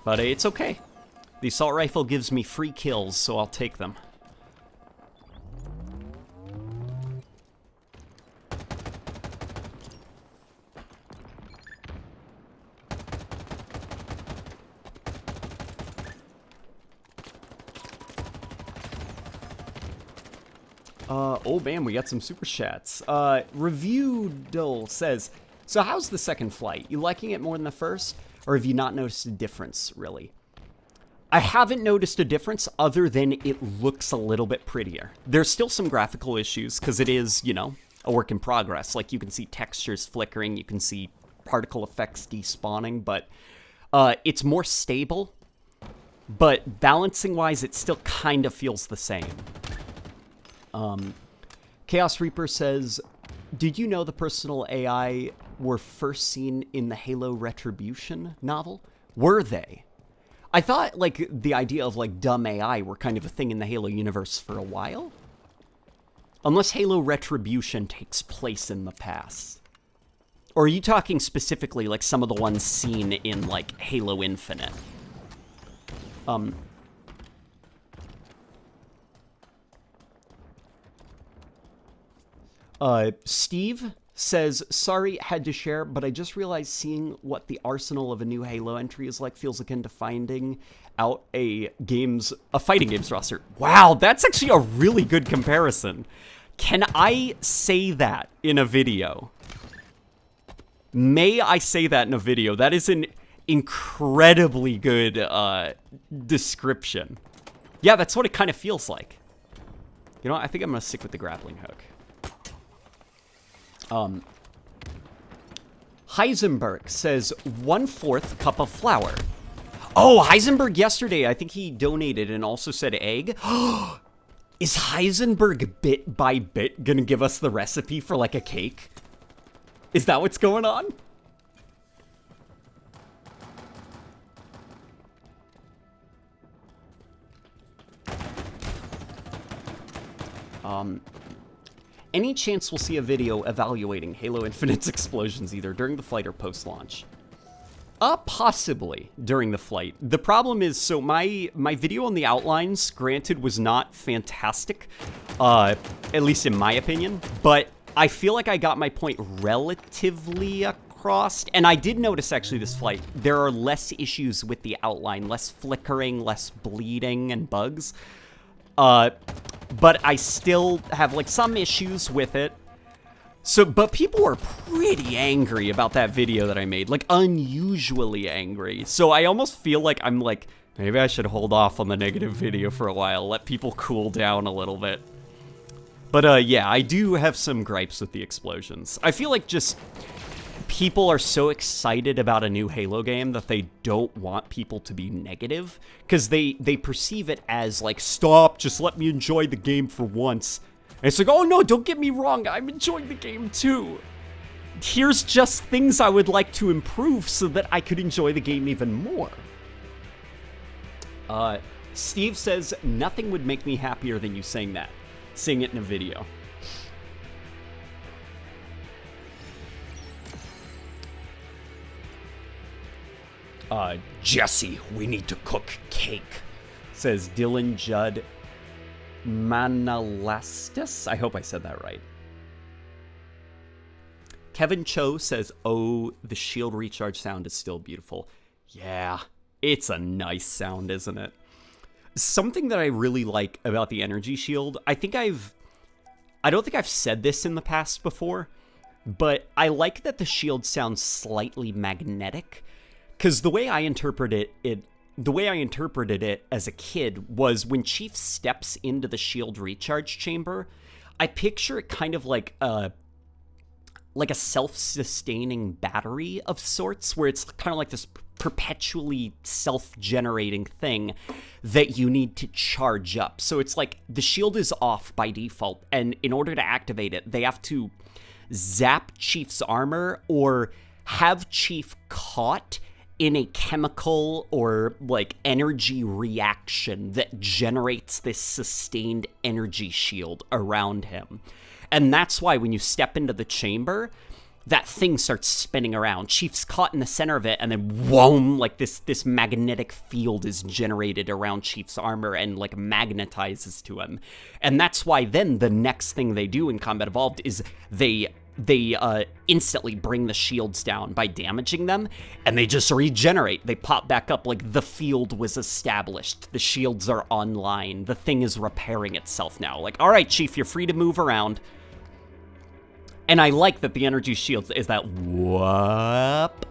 But it's okay. The assault rifle gives me free kills, so I'll take them. Oh man, we got some super chats. Reviewdle says, so how's the second flight? You liking it more than the first? Or have you not noticed a difference, really? I haven't noticed a difference other than it looks a little bit prettier. There's still some graphical issues, because it is, you know, a work in progress. Like, you can see textures flickering, you can see particle effects despawning, but it's more stable. But balancing-wise, it still kind of feels the same. Chaos Reaper says, did you know the personal AI were first seen in the Halo Retribution novel? Were they? I thought, like, the idea of, like, dumb AI were kind of a thing in the Halo universe for a while. Unless Halo Retribution takes place in the past. Or are you talking specifically, like, some of the ones seen in, like, Halo Infinite? Steve says, sorry, had to share, but I just realized seeing what the arsenal of a new Halo entry is like feels akin to finding out a fighting games roster. Wow, that's actually a really good comparison. Can I say that in a video? May I say that in a video? That is an incredibly good description. Yeah, that's what it kind of feels like. You know what? I think I'm going to stick with the grappling hook. Heisenberg says 1/4 cup of flour. Oh, Heisenberg yesterday, I think he donated and also said egg. Is Heisenberg bit by bit gonna give us the recipe for like a cake? Is that what's going on? Any chance we'll see a video evaluating Halo Infinite's explosions either during the flight or post-launch? Possibly during the flight. The problem is, so my video on the outlines, granted, was not fantastic, at least in my opinion, but I feel like I got my point relatively across, and I did notice actually this flight, there are less issues with the outline, less flickering, less bleeding and bugs. But I still have like some issues with it. So, but people were pretty angry about that video that I made, like unusually angry. So I almost feel like I'm like, maybe I should hold off on the negative video for a while, let people cool down a little bit. But yeah, I do have some gripes with the explosions. I feel like just people are so excited about a new Halo game that they don't want people to be negative, because they perceive it as like, stop, just let me enjoy the game for once. And it's like, oh no, don't get me wrong, I'm enjoying the game too. Here's just things I would like to improve so that I could enjoy the game even more. Steve says, nothing would make me happier than you saying that. Saying it in a video. Jesse, we need to cook cake, says Dylan Judd Manalastis. I hope I said that right. Kevin Cho says, oh, the shield recharge sound is still beautiful. Yeah, it's a nice sound, isn't it? Something that I really like about the energy shield, I don't think I've said this in the past before, but I like that the shield sounds slightly magnetic. Because the way I interpreted it as a kid was when Chief steps into the shield recharge chamber, I picture it kind of like a self-sustaining battery of sorts, where it's kind of like this perpetually self-generating thing that you need to charge up. So it's like the shield is off by default, and in order to activate it, they have to zap Chief's armor or have Chief caught in a chemical or like energy reaction that generates this sustained energy shield around him. And that's why when you step into the chamber, that thing starts spinning around. Chief's caught in the center of it, and then whoom, like this magnetic field is generated around Chief's armor and like magnetizes to him. And that's why then the next thing they do in Combat Evolved is they instantly bring the shields down by damaging them, and they just regenerate. They pop back up like the field was established. The shields are online. The thing is repairing itself now. Like, all right, Chief, you're free to move around. And I like that the energy shield is that whoop.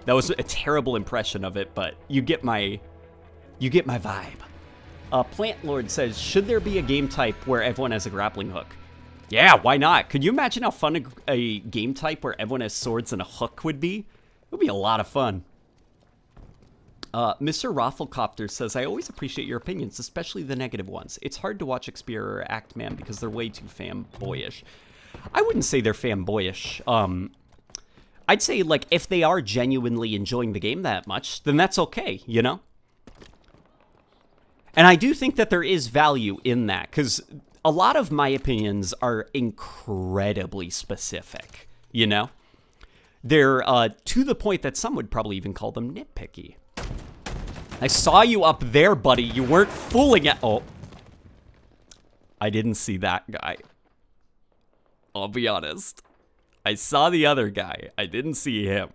That was a terrible impression of it, but you get my vibe. Plant Lord says, should there be a game type where everyone has a grappling hook? Yeah, why not? Could you imagine how fun a game type where everyone has swords and a hook would be? It would be a lot of fun. Mr. Rafflecopter says, I always appreciate your opinions, especially the negative ones. It's hard to watch Xperia or Actman because they're way too fanboyish. I wouldn't say they're fanboyish. I'd say, like, if they are genuinely enjoying the game that much, then that's okay, you know? And I do think that there is value in that, because a lot of my opinions are incredibly specific, you know? They're to the point that some would probably even call them nitpicky. I saw you up there, buddy. You weren't fooling it. Oh. I didn't see that guy. I'll be honest. I saw the other guy. I didn't see him.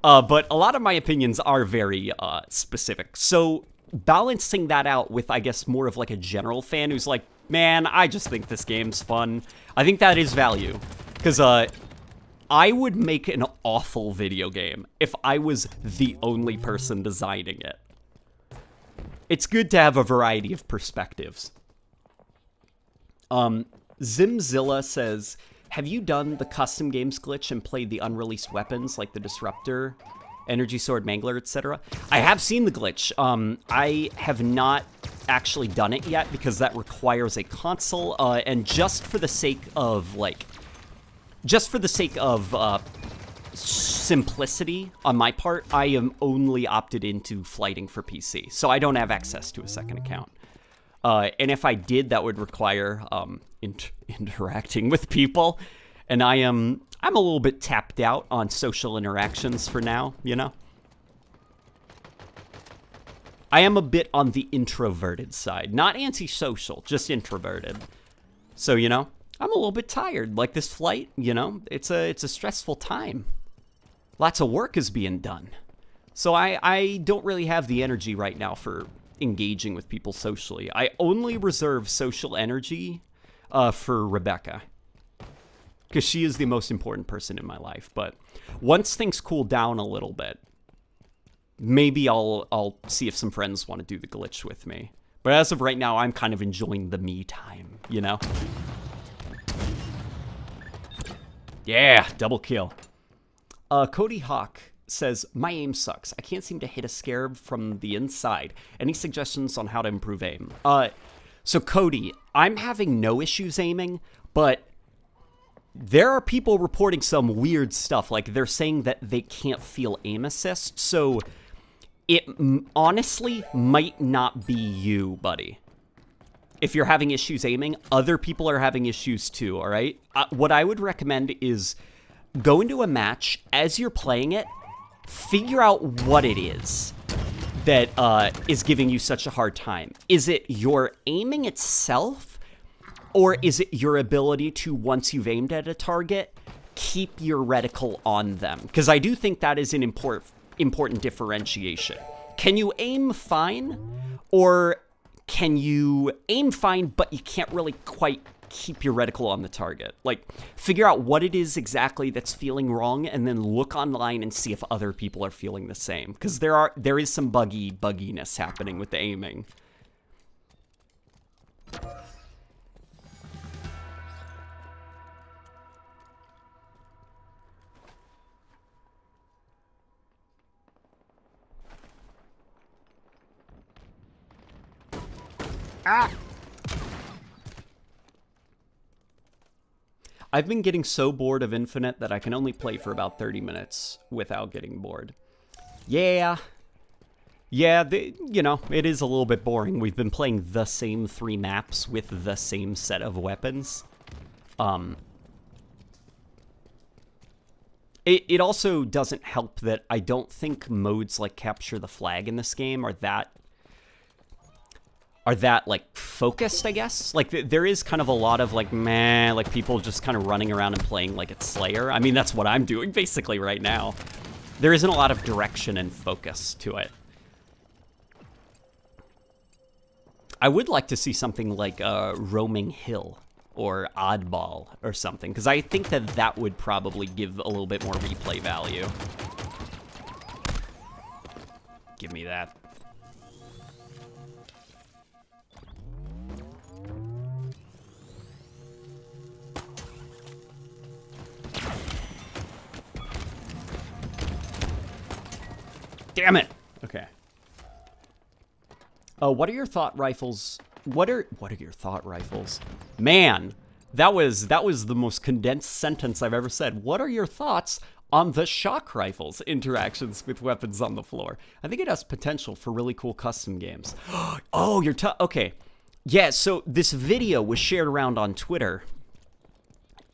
But a lot of my opinions are very specific. So balancing that out with, I guess, more of like a general fan who's like, man, I just think this game's fun. I think that is value. Because I would make an awful video game if I was the only person designing it. It's good to have a variety of perspectives. Zimzilla says, have you done the custom games glitch and played the unreleased weapons like the Disruptor, Energy Sword, Mangler, etc.? I have seen the glitch. I have not actually done it yet because that requires a console, and just for the sake of, like, simplicity on my part, I am only opted into flighting for PC, so I don't have access to a second account. And if I did, that would require interacting with people, and I'm a little bit tapped out on social interactions for now, you know? I am a bit on the introverted side. Not antisocial, just introverted. So, you know, I'm a little bit tired. Like this flight, you know, it's a stressful time. Lots of work is being done. So I don't really have the energy right now for engaging with people socially. I only reserve social energy for Rebecca, because she is the most important person in my life. But once things cool down a little bit, maybe I'll see if some friends want to do the glitch with me. But as of right now, I'm kind of enjoying the me time, you know? Yeah, double kill. Cody Hawk says, my aim sucks. I can't seem to hit a scarab from the inside. Any suggestions on how to improve aim? So Cody, I'm having no issues aiming, but there are people reporting some weird stuff. Like, they're saying that they can't feel aim assist, so it honestly might not be you, buddy. If you're having issues aiming, other people are having issues too, all right? What I would recommend is go into a match. As you're playing it, figure out what it is that is giving you such a hard time. Is it your aiming itself? Or is it your ability to, once you've aimed at a target, keep your reticle on them? Because I do think that is an important differentiation. Can you aim fine? Or can you aim fine, but you can't really quite keep your reticle on the target? Like, figure out what it is exactly that's feeling wrong, and then look online and see if other people are feeling the same. Because there is some bugginess happening with the aiming. Ah! I've been getting so bored of Infinite that I can only play for about 30 minutes without getting bored. Yeah. Yeah, you know, it is a little bit boring. We've been playing the same 3 maps with the same set of weapons. It also doesn't help that I don't think modes like Capture the Flag in this game are that like focused, I guess. Like there is kind of a lot of like meh, like people just kind of running around and playing like it's Slayer. I mean, that's what I'm doing basically right now. There isn't a lot of direction and focus to it. I would like to see something like Roaming Hill or Oddball or something, because I think that would probably give a little bit more replay value. Give me that. Damn it! Okay. What are your thought rifles? What are your thought rifles? Man, that was the most condensed sentence I've ever said. What are your thoughts on the shock rifles interactions with weapons on the floor? I think it has potential for really cool custom games. Oh, okay. Yeah, so this video was shared around on Twitter,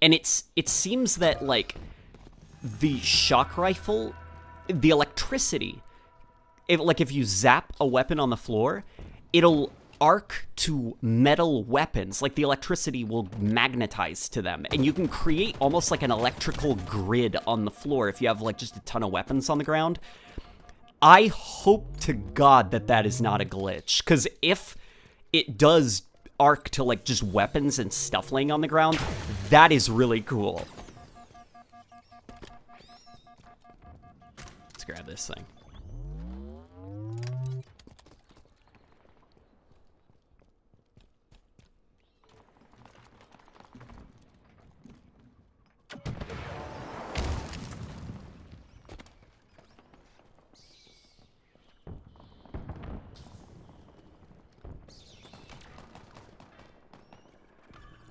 and it seems that like the shock rifle, the electricity if you zap a weapon on the floor, it'll arc to metal weapons. Like the electricity will magnetize to them, and you can create almost like an electrical grid on the floor if you have like just a ton of weapons on the ground. I hope to God that that is not a glitch, because if it does arc to like just weapons and stuff laying on the ground, that is really cool. Let's grab this thing.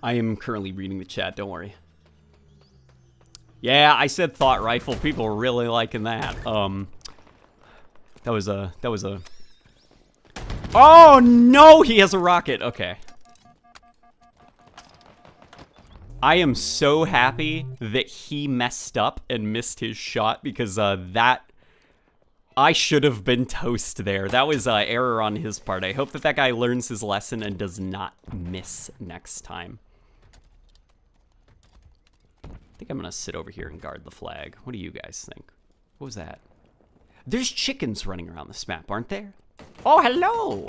I am currently reading the chat, don't worry. Yeah, I said thought rifle. People are really liking that. That was a... Oh, no! He has a rocket. Okay. I am so happy that he messed up and missed his shot, because that... I should have been toast there. That was an error on his part. I hope that that guy learns his lesson and does not miss next time. I think I'm gonna sit over here and guard the flag. What do you guys think? What was that? There's chickens running around this map, aren't there? Oh, hello!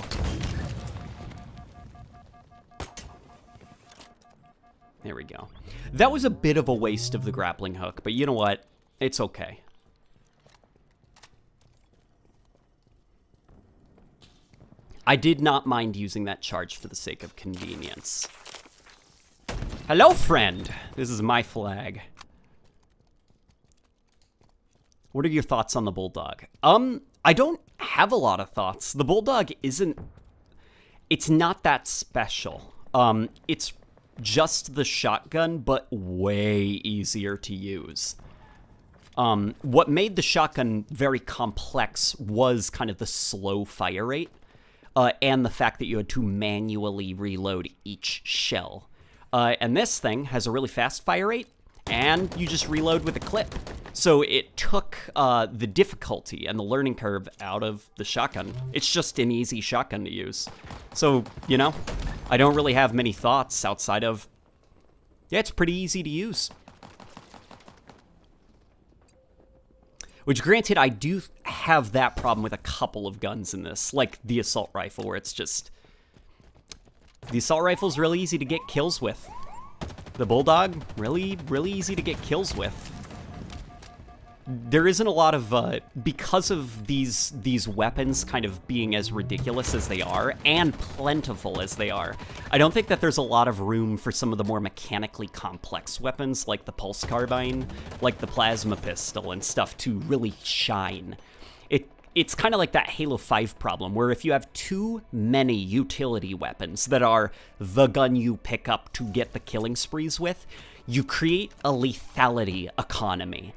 There we go. That was a bit of a waste of the grappling hook, but you know what? It's okay. I did not mind using that charge for the sake of convenience. Hello, friend. This is my flag. What are your thoughts on the Bulldog? I don't have a lot of thoughts. The Bulldog isn't... It's not that special. It's just the shotgun, but way easier to use. What made the shotgun very complex was kind of the slow fire rate, and the fact that you had to manually reload each shell. And this thing has a really fast fire rate, and you just reload with a clip. So it took the difficulty and the learning curve out of the shotgun. It's just an easy shotgun to use. So, you know, I don't really have many thoughts outside of, yeah, it's pretty easy to use. Which, granted, I do have that problem with a couple of guns in this, like the assault rifle, where it's just... The assault rifle's really easy to get kills with. The Bulldog, really, really easy to get kills with. There isn't a lot of, because of these weapons kind of being as ridiculous as they are, and plentiful as they are, I don't think that there's a lot of room for some of the more mechanically complex weapons, like the pulse carbine, like the plasma pistol and stuff, to really shine. It's kind of like that Halo 5 problem, where if you have too many utility weapons that are the gun you pick up to get the killing sprees with, you create a lethality economy.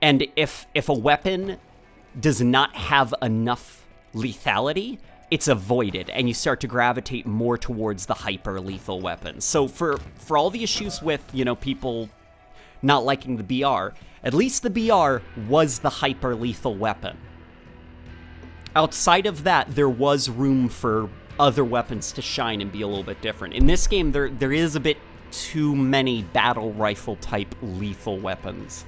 And if a weapon does not have enough lethality, it's avoided, and you start to gravitate more towards the hyper-lethal weapons. So for all the issues with, you know, people not liking the BR, at least the BR was the hyper-lethal weapon. Outside of that, there was room for other weapons to shine and be a little bit different. In this game, there is a bit too many battle rifle type lethal weapons.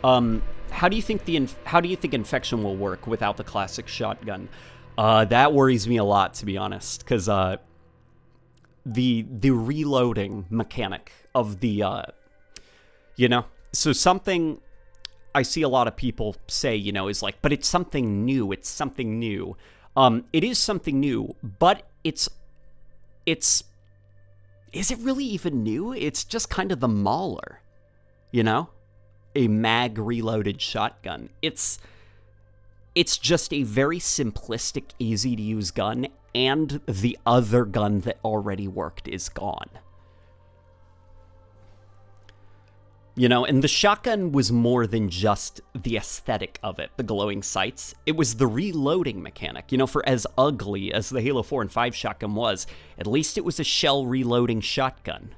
How do you think Infection will work without the classic shotgun? That worries me a lot, to be honest, because the reloading mechanic of the you know, so something I see a lot of people say, you know, is like, but it's something new. It's something new. It is something new, but it's is it really even new? It's just kind of the Mauler, you know? A mag reloaded shotgun. It's just a very simplistic, easy to use gun, and the other gun that already worked is gone. You know, and the shotgun was more than just the aesthetic of it, the glowing sights. It was the reloading mechanic. You know, for as ugly as the Halo 4 and 5 shotgun was, at least it was a shell reloading shotgun.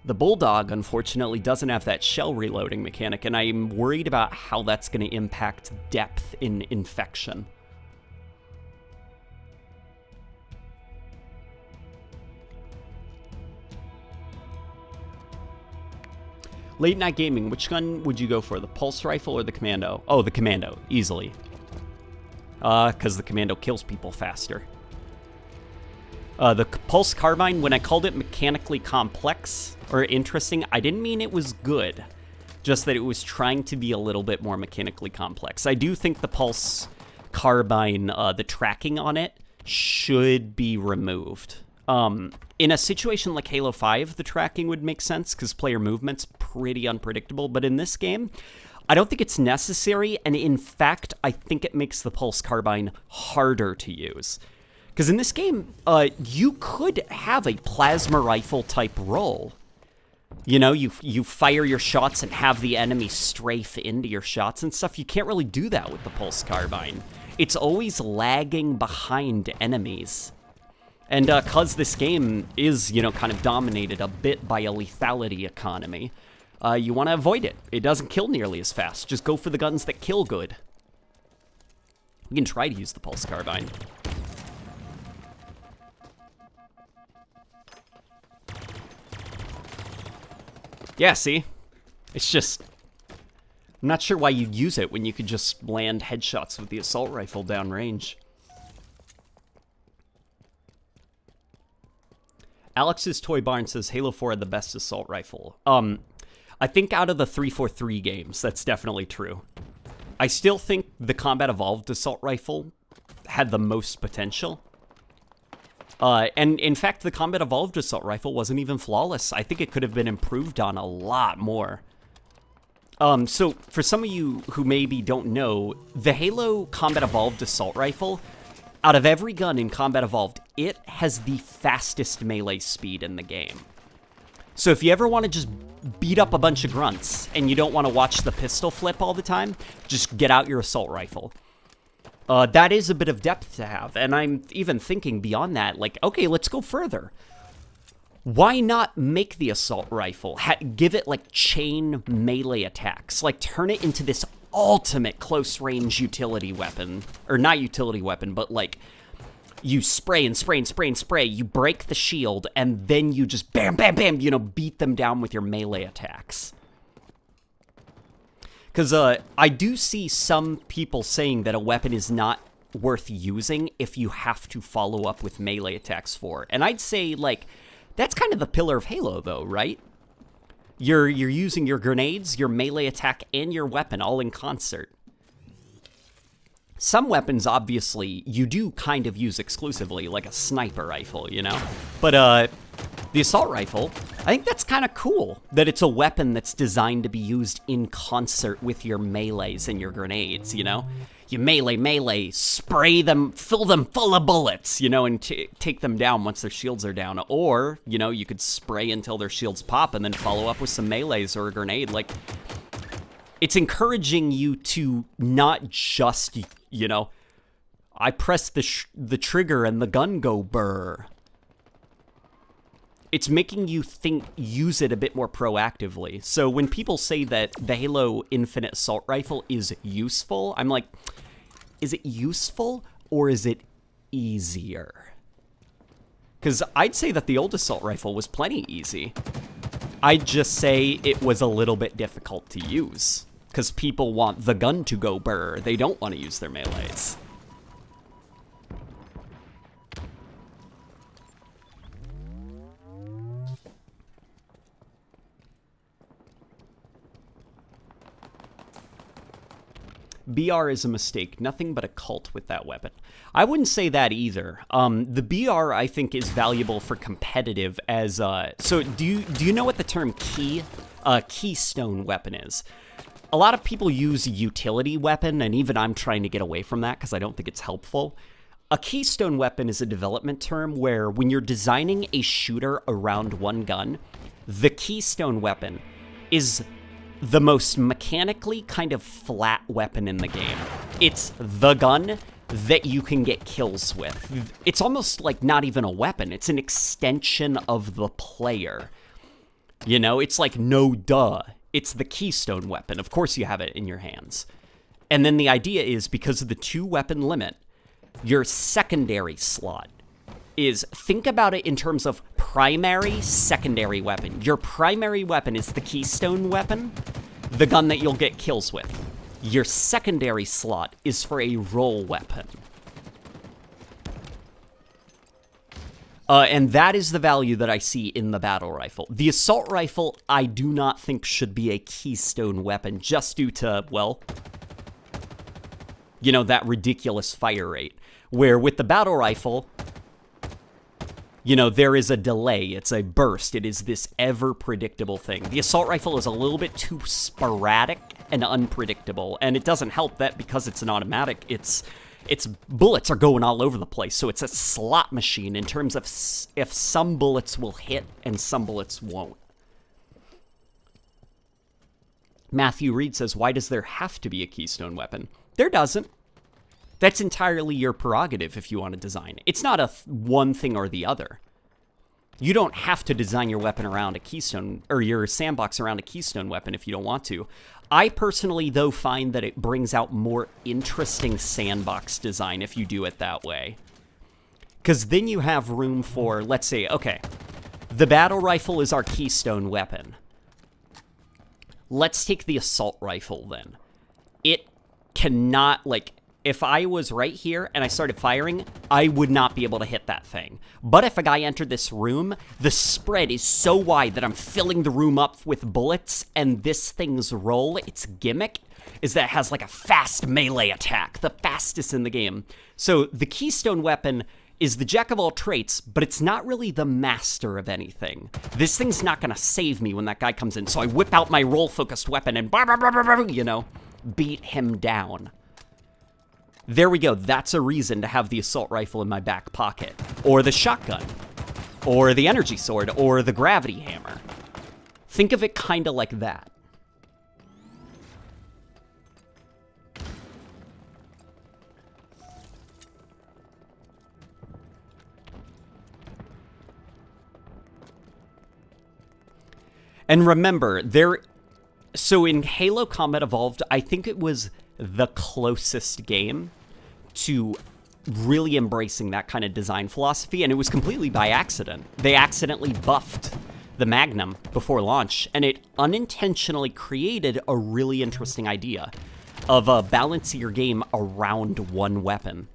The Bulldog, unfortunately, doesn't have that shell reloading mechanic, and I'm worried about how that's going to impact depth in infection. Late night gaming, which gun would you go for? The pulse rifle or the commando? Oh, the commando, easily. Because the commando kills people faster. The pulse carbine, when I called it mechanically complex or interesting, I didn't mean it was good. Just that it was trying to be a little bit more mechanically complex. I do think the pulse carbine, the tracking on it, should be removed. In a situation like Halo 5, the tracking would make sense because player movement's pretty unpredictable, but in this game, I don't think it's necessary, and in fact, I think it makes the pulse carbine harder to use. Because in this game, you could have a plasma rifle type role. You know, you fire your shots and have the enemy strafe into your shots and stuff. You can't really do that with the pulse carbine. It's always lagging behind enemies. And because this game is, you know, kind of dominated a bit by a lethality economy, you want to avoid it. It doesn't kill nearly as fast. Just go for the guns that kill good. We can try to use the pulse carbine. Yeah, see? It's just... I'm not sure why you'd use it when you could just land headshots with the assault rifle downrange. Alex's Toy Barn says Halo 4 had the best assault rifle. I think out of the 343 games, that's definitely true. I still think the Combat Evolved assault rifle had the most potential. And in fact, the Combat Evolved assault rifle wasn't even flawless. I think it could have been improved on a lot more. So for some of you who maybe don't know, the Halo Combat Evolved assault rifle, out of every gun in Combat Evolved, it has the fastest melee speed in the game. So if you ever want to just beat up a bunch of grunts and you don't want to watch the pistol flip all the time, just get out your assault rifle. That is a bit of depth to have, and I'm even thinking beyond that, like, okay, let's go further. Why not make the assault rifle, give it, like, chain melee attacks, like, turn it into this ultimate close-range utility weapon, or not utility weapon, but, like, you spray and spray and spray and spray, you break the shield, and then you just bam, bam, bam, you know, beat them down with your melee attacks. Because I do see some people saying that a weapon is not worth using if you have to follow up with melee attacks for. And I'd say, like, that's kind of the pillar of Halo, though, right? You're using your grenades, your melee attack, and your weapon all in concert. Some weapons, obviously, you do kind of use exclusively, like a sniper rifle, you know? But, the assault rifle, I think that's kind of cool, that it's a weapon that's designed to be used in concert with your melees and your grenades, you know? You melee, spray them, fill them full of bullets, you know, and take them down once their shields are down. Or, you know, you could spray until their shields pop and then follow up with some melees or a grenade. Like, it's encouraging you to not just, you know, I press the trigger and the gun go burr. It's making you use it a bit more proactively. So when people say that the Halo Infinite Assault Rifle is useful, I'm like, is it useful or is it easier? Because I'd say that the old assault rifle was plenty easy. I'd just say it was a little bit difficult to use. Because people want the gun to go burr. They don't want to use their melees. BR is a mistake. Nothing but a cult with that weapon. I wouldn't say that either. The BR, I think, is valuable for competitive as... So, do you know what the term keystone weapon is? A lot of people use utility weapon, and even I'm trying to get away from that because I don't think it's helpful. A keystone weapon is a development term where when you're designing a shooter around one gun, the keystone weapon is the most mechanically kind of flat weapon in the game. It's the gun that you can get kills with. It's almost like not even a weapon. It's an extension of the player. You know, it's like, no duh. It's the keystone weapon. Of course you have it in your hands. And then the idea is, because of the 2-weapon limit, your secondary slot is, think about it in terms of primary, secondary weapon. Your primary weapon is the keystone weapon, the gun that you'll get kills with. Your secondary slot is for a roll weapon. And that is the value that I see in the battle rifle. The assault rifle, I do not think should be a keystone weapon, just due to, well, you know, that ridiculous fire rate. Where with the battle rifle, you know, there is a delay, it's a burst, it is this ever-predictable thing. The assault rifle is a little bit too sporadic and unpredictable, and it doesn't help that because it's an automatic, its bullets are going all over the place, so it's a slot machine in terms of if some bullets will hit and some bullets won't. Matthew Reed says, why does there have to be a keystone weapon? There doesn't. That's entirely your prerogative if you want to design. It's not a one thing or the other. You don't have to design your weapon around a keystone, or your sandbox around a keystone weapon if you don't want to. I personally, though, find that it brings out more interesting sandbox design if you do it that way. Because then you have room for, let's say, okay, the battle rifle is our keystone weapon. Let's take the assault rifle then. It cannot, like, if I was right here and I started firing, I would not be able to hit that thing. But if a guy entered this room, the spread is so wide that I'm filling the room up with bullets, and this thing's roll, its gimmick, is that it has like a fast melee attack, the fastest in the game. So the keystone weapon is the jack of all traits, but it's not really the master of anything. This thing's not gonna save me when that guy comes in, so I whip out my roll-focused weapon and, you know, beat him down. There we go. That's a reason to have the assault rifle in my back pocket. Or the shotgun. Or the energy sword. Or the gravity hammer. Think of it kind of like that. And remember, so in Halo Combat Evolved, I think it was the closest game to really embracing that kind of design philosophy, and it was completely by accident. They accidentally buffed the Magnum before launch, and it unintentionally created a really interesting idea of balancing your game around one weapon.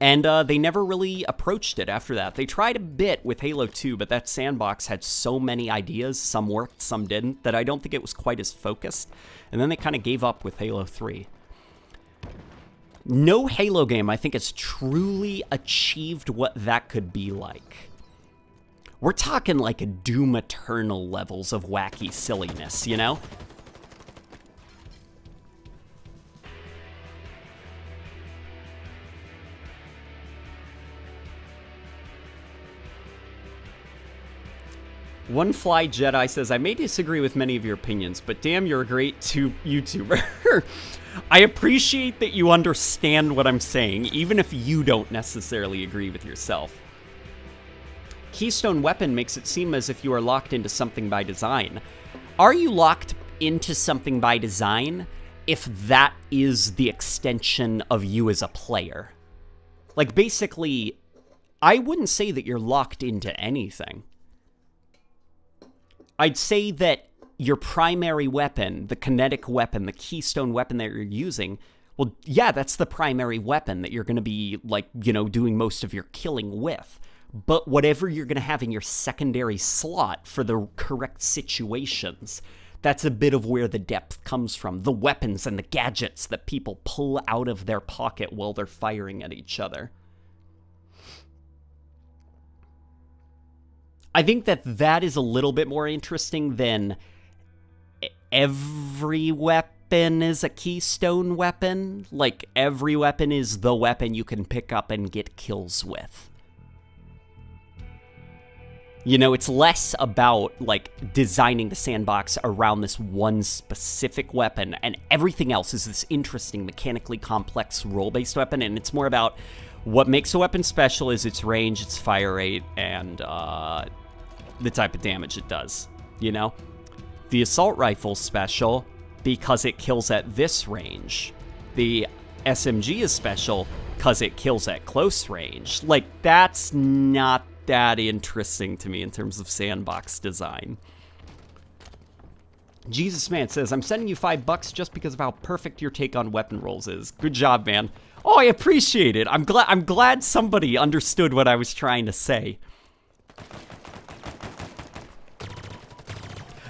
And they never really approached it after that. They tried a bit with Halo 2, but that sandbox had so many ideas, some worked, some didn't, that I don't think it was quite as focused. And then they kind of gave up with Halo 3. No Halo game, I think, has truly achieved what that could be like. We're talking like a Doom Eternal levels of wacky silliness, you know? One Fly Jedi says, I may disagree with many of your opinions, but damn, you're a great YouTuber. I appreciate that you understand what I'm saying, even if you don't necessarily agree with yourself. Keystone Weapon makes it seem as if you are locked into something by design. Are you locked into something by design if that is the extension of you as a player? Like, basically, I wouldn't say that you're locked into anything. I'd say that your primary weapon, the kinetic weapon, the keystone weapon that you're using, well, yeah, that's the primary weapon that you're going to be, like, you know, doing most of your killing with. But whatever you're going to have in your secondary slot for the correct situations, that's a bit of where the depth comes from. The weapons and the gadgets that people pull out of their pocket while they're firing at each other. I think that that is a little bit more interesting than every weapon is a keystone weapon. Like, every weapon is the weapon you can pick up and get kills with. You know, it's less about, like, designing the sandbox around this one specific weapon, and everything else is this interesting, mechanically complex role-based weapon, and it's more about what makes a weapon special is its range, its fire rate, and the type of damage it does, you know? The assault rifle's special because it kills at this range. The SMG is special because it kills at close range. Like, that's not that interesting to me in terms of sandbox design. Jesus Man says, I'm sending you $5 just because of how perfect your take on weapon rolls is. Good job, man. Oh, I appreciate it. I'm glad somebody understood what I was trying to say.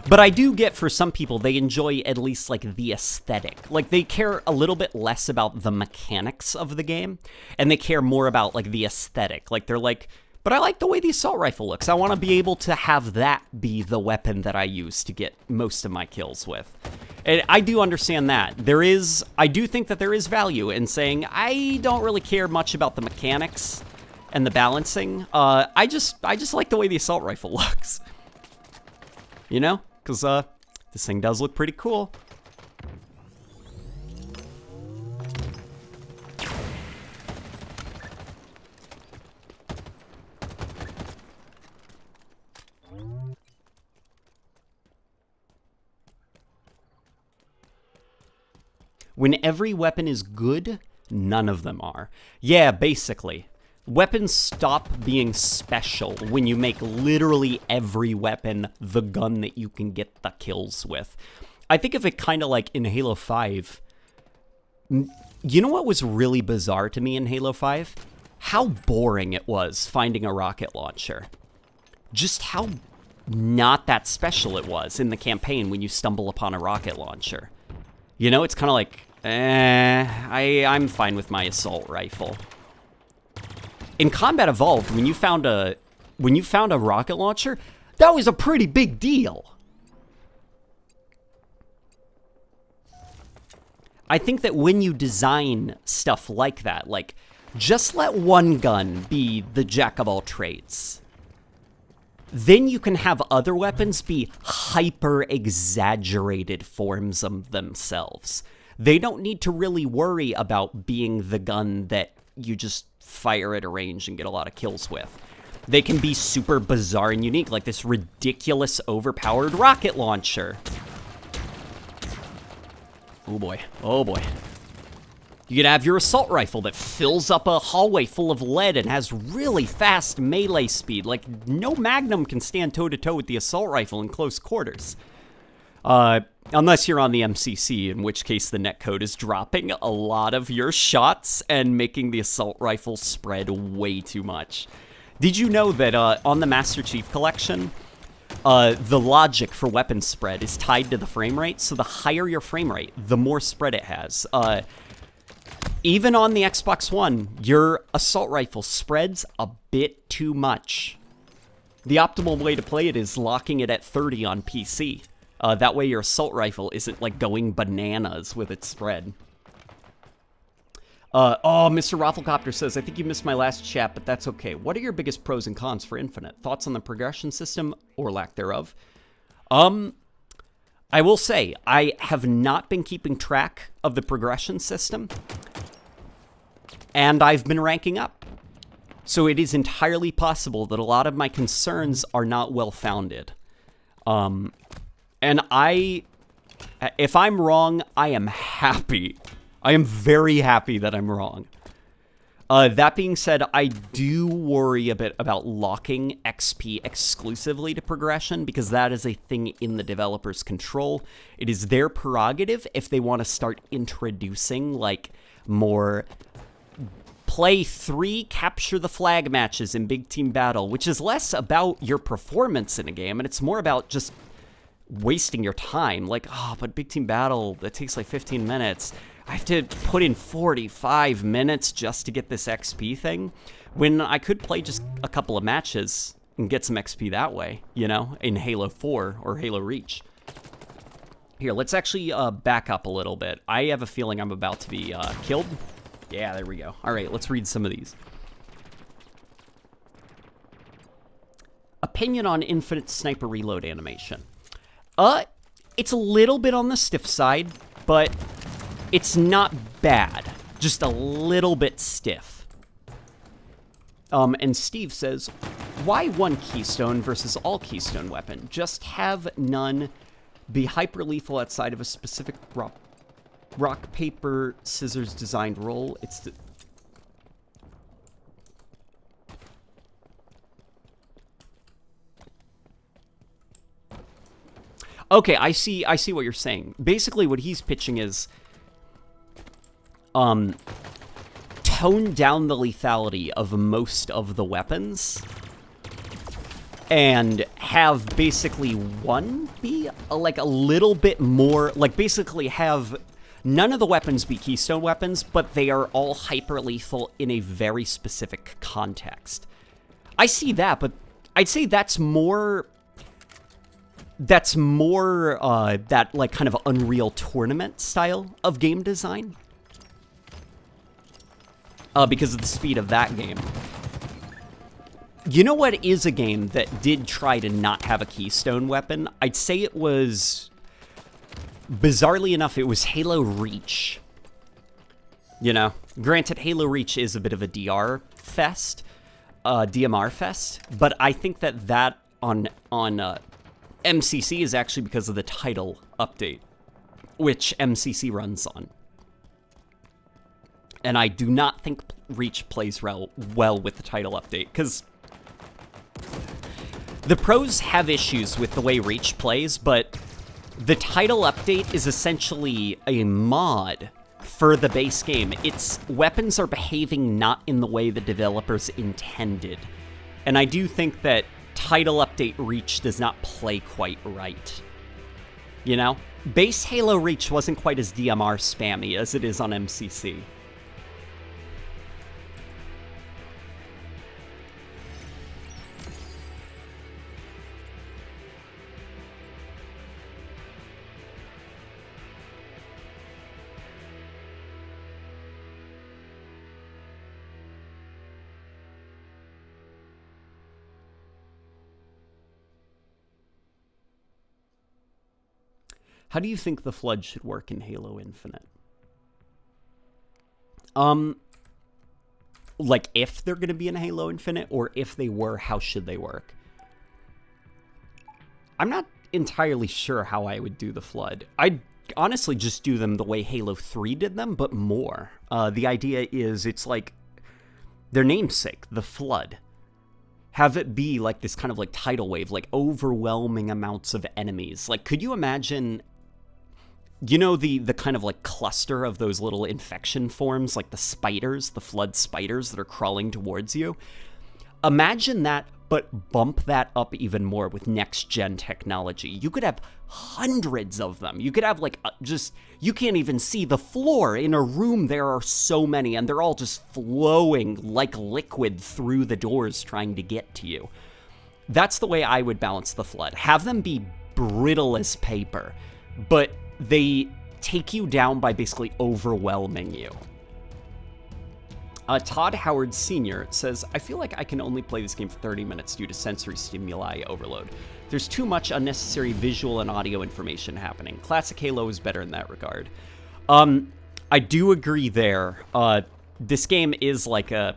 But I do get, for some people, they enjoy at least, like, the aesthetic. Like, they care a little bit less about the mechanics of the game, and they care more about, like, the aesthetic. Like, they're like, but I like the way the assault rifle looks. I want to be able to have that be the weapon that I use to get most of my kills with. And I do understand that. I do think that there is value in saying, I don't really care much about the mechanics and the balancing. I just like the way the assault rifle looks. You know? Because this thing does look pretty cool. When every weapon is good, none of them are. Yeah, basically. Weapons stop being special when you make literally every weapon the gun that you can get the kills with. I think of it kind of like in Halo 5. You know what was really bizarre to me in Halo 5? How boring it was finding a rocket launcher. Just how not that special it was in the campaign when you stumble upon a rocket launcher. You know, it's kind of like, I'm fine with my assault rifle. In Combat Evolved, when you found a rocket launcher, that was a pretty big deal. I think that when you design stuff like that, like, just let one gun be the jack of all trades. Then you can have other weapons be hyper-exaggerated forms of themselves. They don't need to really worry about being the gun that you just fire at a range and get a lot of kills with. They can be super bizarre and unique, like this ridiculous overpowered rocket launcher. Oh boy, oh boy. You could have your assault rifle that fills up a hallway full of lead and has really fast melee speed. Like, no Magnum can stand toe-to-toe with the assault rifle in close quarters. Unless you're on the MCC, in which case the netcode is dropping a lot of your shots and making the assault rifle spread way too much. Did you know that on the Master Chief Collection, the logic for weapon spread is tied to the frame rate? So the higher your frame rate, the more spread it has. Even on the Xbox One, your assault rifle spreads a bit too much. The optimal way to play it is locking it at 30 on PC. That way your assault rifle isn't, like, going bananas with its spread. Mr. Rafflecopter says, I think you missed my last chat, but that's okay. What are your biggest pros and cons for Infinite? Thoughts on the progression system, or lack thereof? I will say, I have not been keeping track of the progression system, and I've been ranking up. So it is entirely possible that a lot of my concerns are not well-founded. And if I'm wrong, I am happy. I am very happy that I'm wrong. That being said, I do worry a bit about locking XP exclusively to progression, because that is a thing in the developer's control. It is their prerogative if they want to start introducing, like, more play 3 capture the flag matches in Big Team Battle, which is less about your performance in a game, and it's more about just wasting your time. Like, but Big Team Battle, that takes like 15 minutes. I have to put in 45 minutes just to get this XP thing, when I could play just a couple of matches and get some XP that way, you know, in Halo 4 or Halo Reach. Here, let's actually back up a little bit. I have a feeling I'm about to be killed. Yeah, there we go. All right, let's read some of these. opinion on infinite sniper reload animation. It's a little bit on the stiff side, but it's not bad. Just a little bit stiff. And Steve says, why one keystone versus all keystone weapon? Just have none be hyper lethal outside of a specific rock, paper, scissors designed roll. Okay, I see what you're saying. Basically what he's pitching is tone down the lethality of most of the weapons and have basically one be like a little bit more, like basically have none of the weapons be keystone weapons, but they are all hyper lethal in a very specific context. I see that, but I'd say that's more that like kind of Unreal Tournament style of game design. Because of the speed of that game. You know what is a game that did try to not have a keystone weapon? I'd say it was, bizarrely enough, it was Halo Reach. You know, granted, Halo Reach is a bit of a DMR fest, but I think that on MCC is actually because of the title update, which MCC runs on. And I do not think Reach plays well with the title update, because the pros have issues with the way Reach plays, but the title update is essentially a mod for the base game. Its weapons are behaving not in the way the developers intended. And I do think that title update Reach does not play quite right. You know? Base Halo Reach wasn't quite as DMR spammy as it is on MCC. How do you think the Flood should work in Halo Infinite? Like, if they're going to be in Halo Infinite, or if they were, how should they work? I'm not entirely sure how I would do the Flood. I'd honestly just do them the way Halo 3 did them, but more. The idea is, it's like their namesake, the Flood. Have it be like this kind of like tidal wave, like overwhelming amounts of enemies. Like, could you imagine, you know, the kind of like cluster of those little infection forms, like the spiders, the Flood spiders that are crawling towards you? Imagine that, but bump that up even more with next-gen technology. You could have hundreds of them. You could have like just, you can't even see the floor. In a room there are so many, and they're all just flowing like liquid through the doors trying to get to you. That's the way I would balance the Flood. Have them be brittle as paper, but they take you down by basically overwhelming you. Todd Howard Sr. says, I feel like I can only play this game for 30 minutes due to sensory stimuli overload. There's too much unnecessary visual and audio information happening. Classic Halo is better in that regard. I do agree there. This game is like a...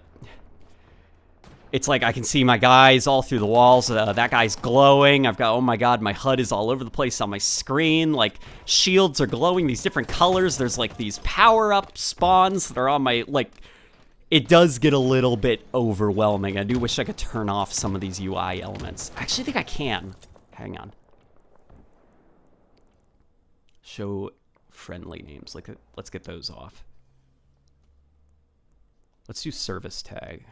It's like I can see my guys all through the walls. That guy's glowing. I've got, oh my god, my HUD is all over the place on my screen. Like, shields are glowing these different colors. There's like these power-up spawns that are on my, like... It does get a little bit overwhelming. I do wish I could turn off some of these UI elements. I actually think I can. Hang on. Show friendly names. Like, let's get those off. Let's do service tag.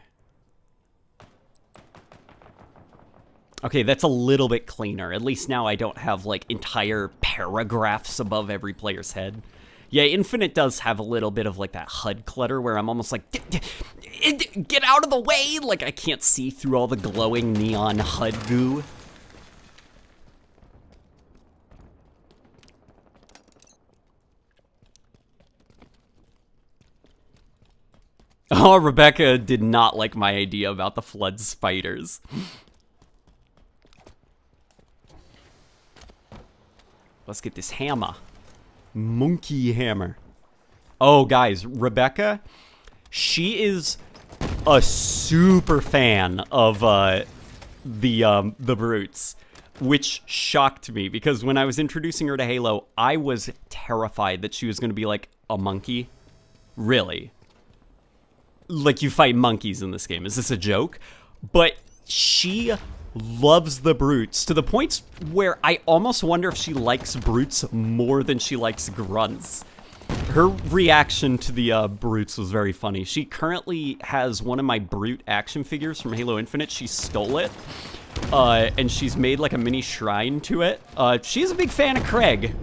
Okay, that's a little bit cleaner. At least now I don't have, like, entire paragraphs above every player's head. Yeah, Infinite does have a little bit of, like, that HUD clutter where I'm almost like, get out of the way! Like, I can't see through all the glowing neon HUD goo. Oh, Rebecca did not like my idea about the Flood spiders. Let's get this hammer. Monkey hammer. Oh, guys, Rebecca, she is a super fan of the brutes, which shocked me because when I was introducing her to Halo, I was terrified that she was going to be like a monkey. Really? Like, you fight monkeys in this game. Is this a joke? But she loves the brutes to the point where I almost wonder if she likes brutes more than she likes grunts. Her reaction to the brutes was very funny. She currently has one of my brute action figures from Halo Infinite. She stole it, and she's made like a mini shrine to it. She's a big fan of Craig.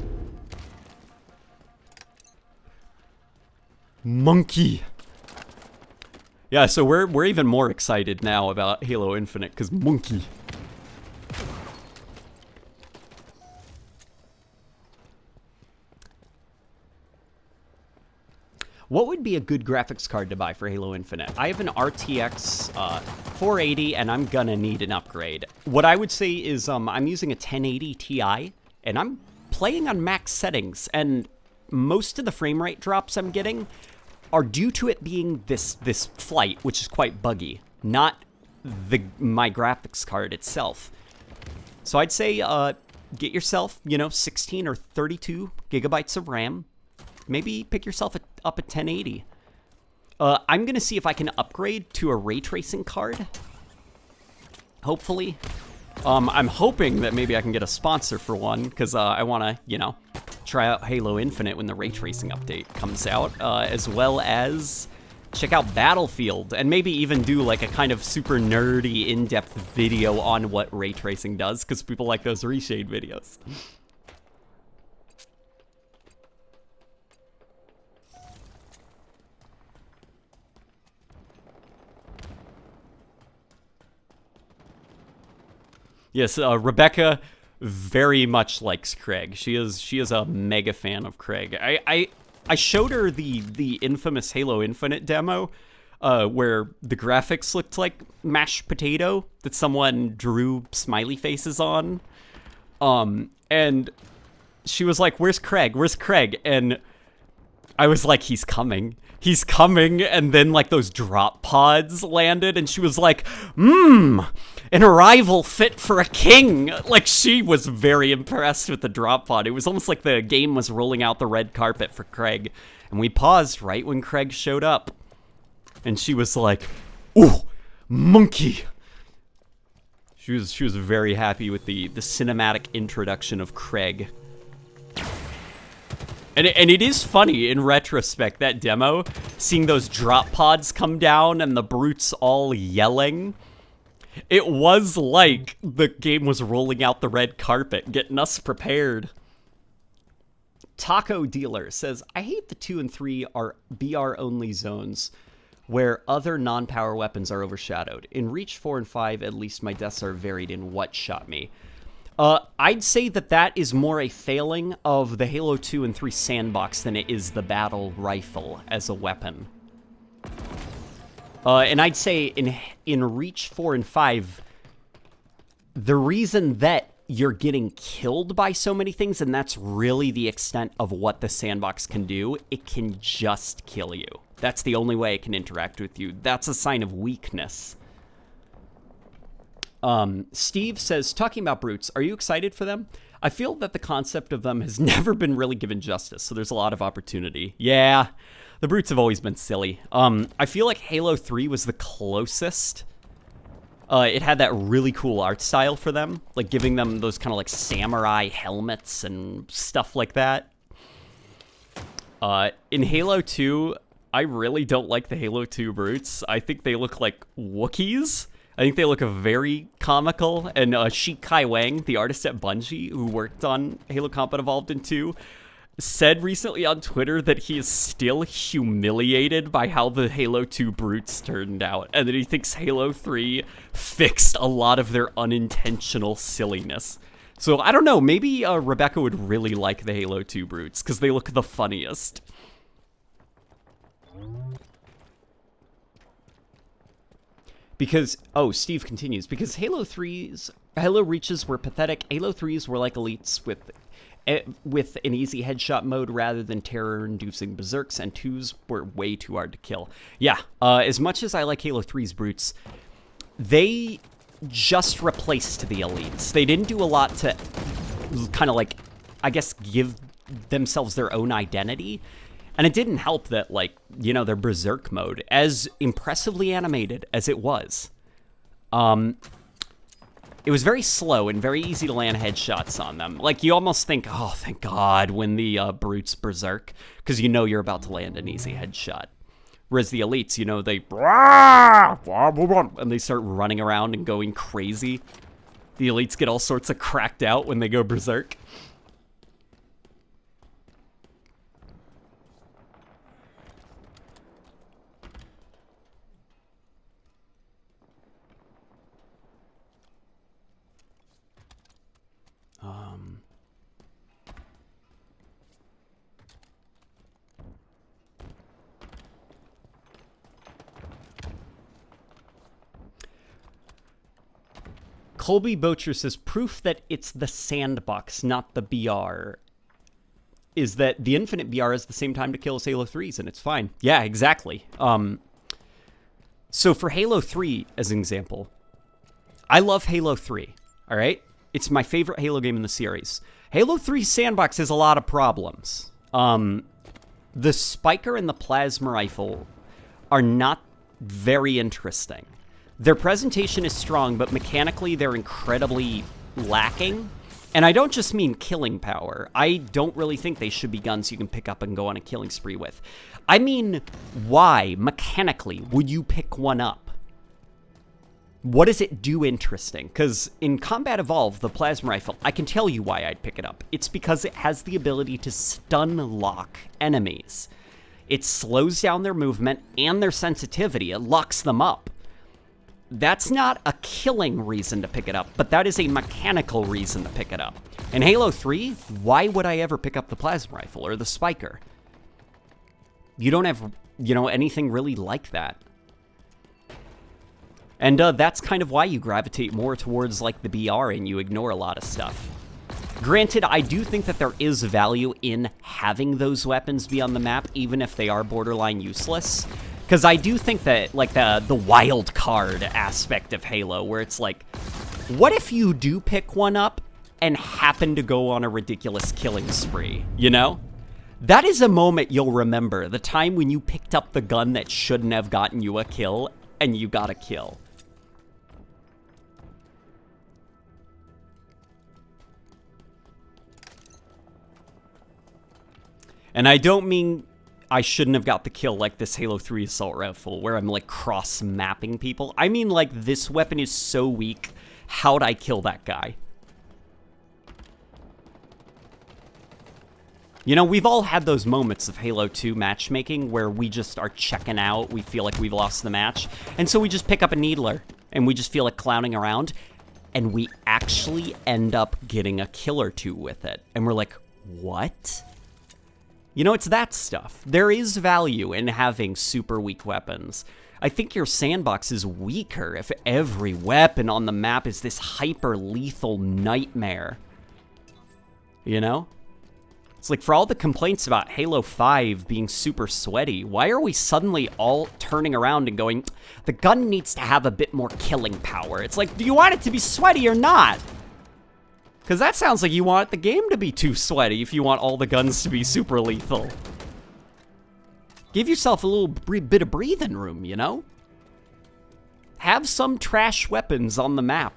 Monkey. Yeah, so we're even more excited now about Halo Infinite because monkey. What would be a good graphics card to buy for Halo Infinite? I have an RTX 480, and I'm gonna need an upgrade. What I would say is I'm using a 1080 Ti, and I'm playing on max settings, and most of the frame rate drops I'm getting are due to it being this flight, which is quite buggy, not my graphics card itself. So I'd say get yourself, 16 or 32 gigabytes of RAM. Maybe pick yourself up a 1080. I'm going to see if I can upgrade to a ray tracing card. Hopefully. I'm hoping that maybe I can get a sponsor for one, because I want to, try out Halo Infinite when the ray tracing update comes out, as well as check out Battlefield, and maybe even do like a kind of super nerdy, in-depth video on what ray tracing does, because people like those reshade videos. Yes, Rebecca very much likes Craig. She is a mega fan of Craig. I showed her the infamous Halo Infinite demo, where the graphics looked like mashed potato that someone drew smiley faces on. And she was like, "Where's Craig? Where's Craig?" And I was like, "He's coming. He's coming." And then like those drop pods landed, and she was like, an arrival fit for a king. Like, she was very impressed with the drop pod. It was almost like the game was rolling out the red carpet for Craig. And we paused right when Craig showed up. And she was like, "Ooh, monkey." She was very happy with the cinematic introduction of Craig. And it is funny, in retrospect, that demo, seeing those drop pods come down and the brutes all yelling. It was like the game was rolling out the red carpet, getting us prepared. Taco Dealer says, "I hate the 2 and 3 are BR-only zones where other non-power weapons are overshadowed. In Reach 4 and 5, at least my deaths are varied in what shot me." I'd say that is more a failing of the Halo 2 and 3 sandbox than it is the battle rifle as a weapon. And I'd say in Reach 4 and 5, the reason that you're getting killed by so many things, and that's really the extent of what the sandbox can do, it can just kill you. That's the only way it can interact with you. That's a sign of weakness. Steve says, "Talking about brutes, are you excited for them? I feel that the concept of them has never been really given justice, so there's a lot of opportunity." Yeah, the brutes have always been silly. I feel like Halo 3 was the closest. It had that really cool art style for them, like giving them those kind of like samurai helmets and stuff like that. In Halo 2, I really don't like the Halo 2 brutes. I think they look like Wookiees. I think they look very comical, and Sheik Kai Wang, the artist at Bungie, who worked on Halo Combat Evolved in 2, said recently on Twitter that he is still humiliated by how the Halo 2 brutes turned out, and that he thinks Halo 3 fixed a lot of their unintentional silliness. So I don't know, maybe Rebecca would really like the Halo 2 brutes, because they look the funniest. Because, Steve continues, because Halo 3's Halo Reaches were pathetic. Halo 3s were like Elites with an easy headshot mode rather than terror-inducing berserks, and 2s were way too hard to kill. Yeah, as much as I like Halo 3's brutes, they just replaced the Elites. They didn't do a lot to kind of like, I guess, give themselves their own identity. And it didn't help that, like, you know, their berserk mode, as impressively animated as it was, it was very slow and very easy to land headshots on them. Like, you almost think, oh, thank God, when the brutes berserk, because you know you're about to land an easy headshot. Whereas the Elites, you know, they and they start running around and going crazy. The Elites get all sorts of cracked out when they go berserk. Colby Bocher says, proof that it's the sandbox, not the BR, is that the Infinite BR is the same time to kill as Halo 3's, and it's fine. Yeah, exactly. So for Halo 3, as an example, I love Halo 3, all right? It's my favorite Halo game in the series. Halo 3 sandbox has a lot of problems. The Spiker and the Plasma Rifle are not very interesting. Their presentation is strong, but mechanically they're incredibly lacking. And I don't just mean killing power. I don't really think they should be guns you can pick up and go on a killing spree with. I mean, why, mechanically, would you pick one up? What does it do interesting? Because in Combat Evolved, the Plasma Rifle, I can tell you why I'd pick it up. It's because it has the ability to stun lock enemies. It slows down their movement and their sensitivity. It locks them up. That's not a killing reason to pick it up, but that is a mechanical reason to pick it up. In Halo 3, why would I ever pick up the Plasma Rifle or the Spiker? You don't have, you know, anything really like that. And that's kind of why you gravitate more towards, like, the BR and you ignore a lot of stuff. Granted, I do think that there is value in having those weapons be on the map, even if they are borderline useless. Because I do think that, like, the wild card aspect of Halo, where it's like, what if you do pick one up and happen to go on a ridiculous killing spree, you know? That is a moment you'll remember, the time when you picked up the gun that shouldn't have gotten you a kill, and you got a kill. And I don't mean I shouldn't have got the kill like this Halo 3 Assault Rifle, where I'm, like, cross-mapping people. I mean, like, this weapon is so weak, how'd I kill that guy? You know, we've all had those moments of Halo 2 matchmaking where we just are checking out, we feel like we've lost the match, and so we just pick up a Needler, and we just feel like clowning around, and we actually end up getting a kill or two with it. And we're like, what? You know, it's that stuff. There is value in having super weak weapons. I think your sandbox is weaker if every weapon on the map is this hyper-lethal nightmare. You know? It's like, for all the complaints about Halo 5 being super sweaty, why are we suddenly all turning around and going, the gun needs to have a bit more killing power? It's like, do you want it to be sweaty or not? Because that sounds like you want the game to be too sweaty if you want all the guns to be super lethal. Give yourself a little bit of breathing room, you know? Have some trash weapons on the map.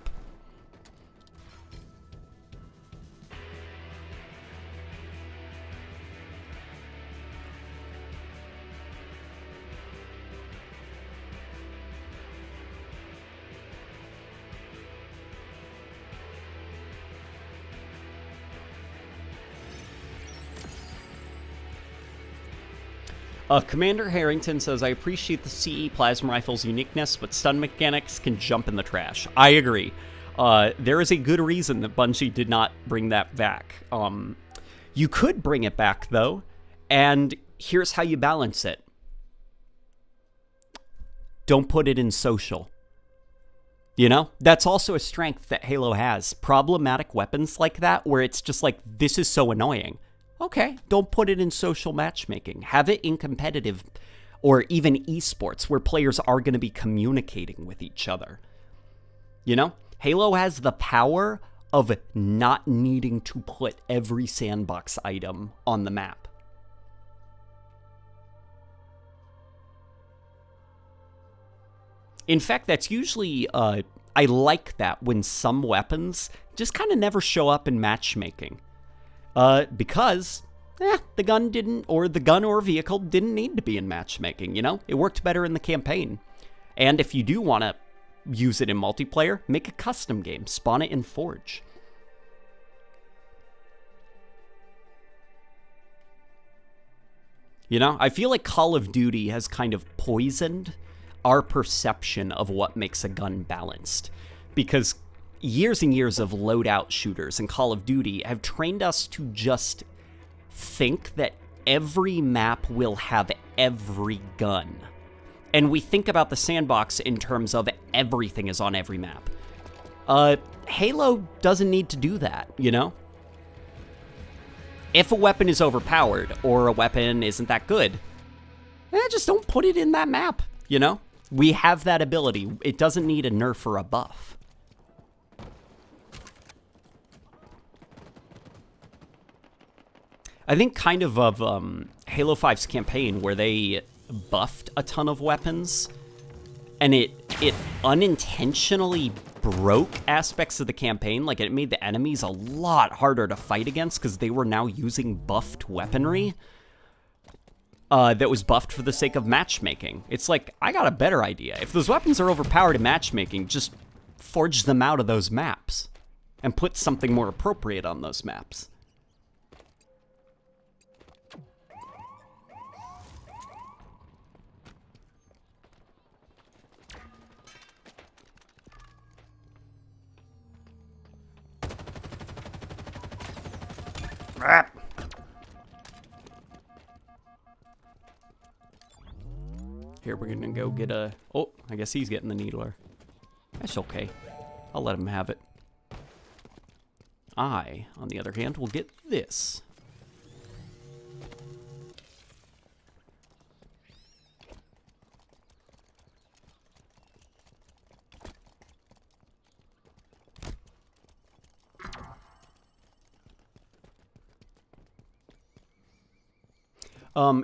Commander Harrington says, I appreciate the CE Plasma Rifle's uniqueness, but stun mechanics can jump in the trash. I agree. There is a good reason that Bungie did not bring that back. You could bring it back, though, and here's how you balance it. Don't put it in social. You know, that's also a strength that Halo has. Problematic weapons like that, where it's just like, this is so annoying. Okay, don't put it in social matchmaking. Have it in competitive or even esports, where players are going to be communicating with each other. You know, Halo has the power of not needing to put every sandbox item on the map. In fact, that's usually, I like that when some weapons just kind of never show up in matchmaking. Because, the gun didn't, or the gun or vehicle didn't need to be in matchmaking, you know? It worked better in the campaign. And if you do want to use it in multiplayer, make a custom game, spawn it in Forge. You know, I feel like Call of Duty has kind of poisoned our perception of what makes a gun balanced, because years and years of loadout shooters in Call of Duty have trained us to just think that every map will have every gun. And we think about the sandbox in terms of everything is on every map. Halo doesn't need to do that, you know? If a weapon is overpowered or a weapon isn't that good, just don't put it in that map, you know? We have that ability. It doesn't need a nerf or a buff. I think kind of Halo 5's campaign, where they buffed a ton of weapons, and it unintentionally broke aspects of the campaign. Like, it made the enemies a lot harder to fight against because they were now using buffed weaponry that was buffed for the sake of matchmaking. It's like, I got a better idea. If those weapons are overpowered in matchmaking, just forge them out of those maps and put something more appropriate on those maps. Here, we're gonna go get a... Oh, I guess he's getting the needler. That's okay. I'll let him have it. I, on the other hand, will get this.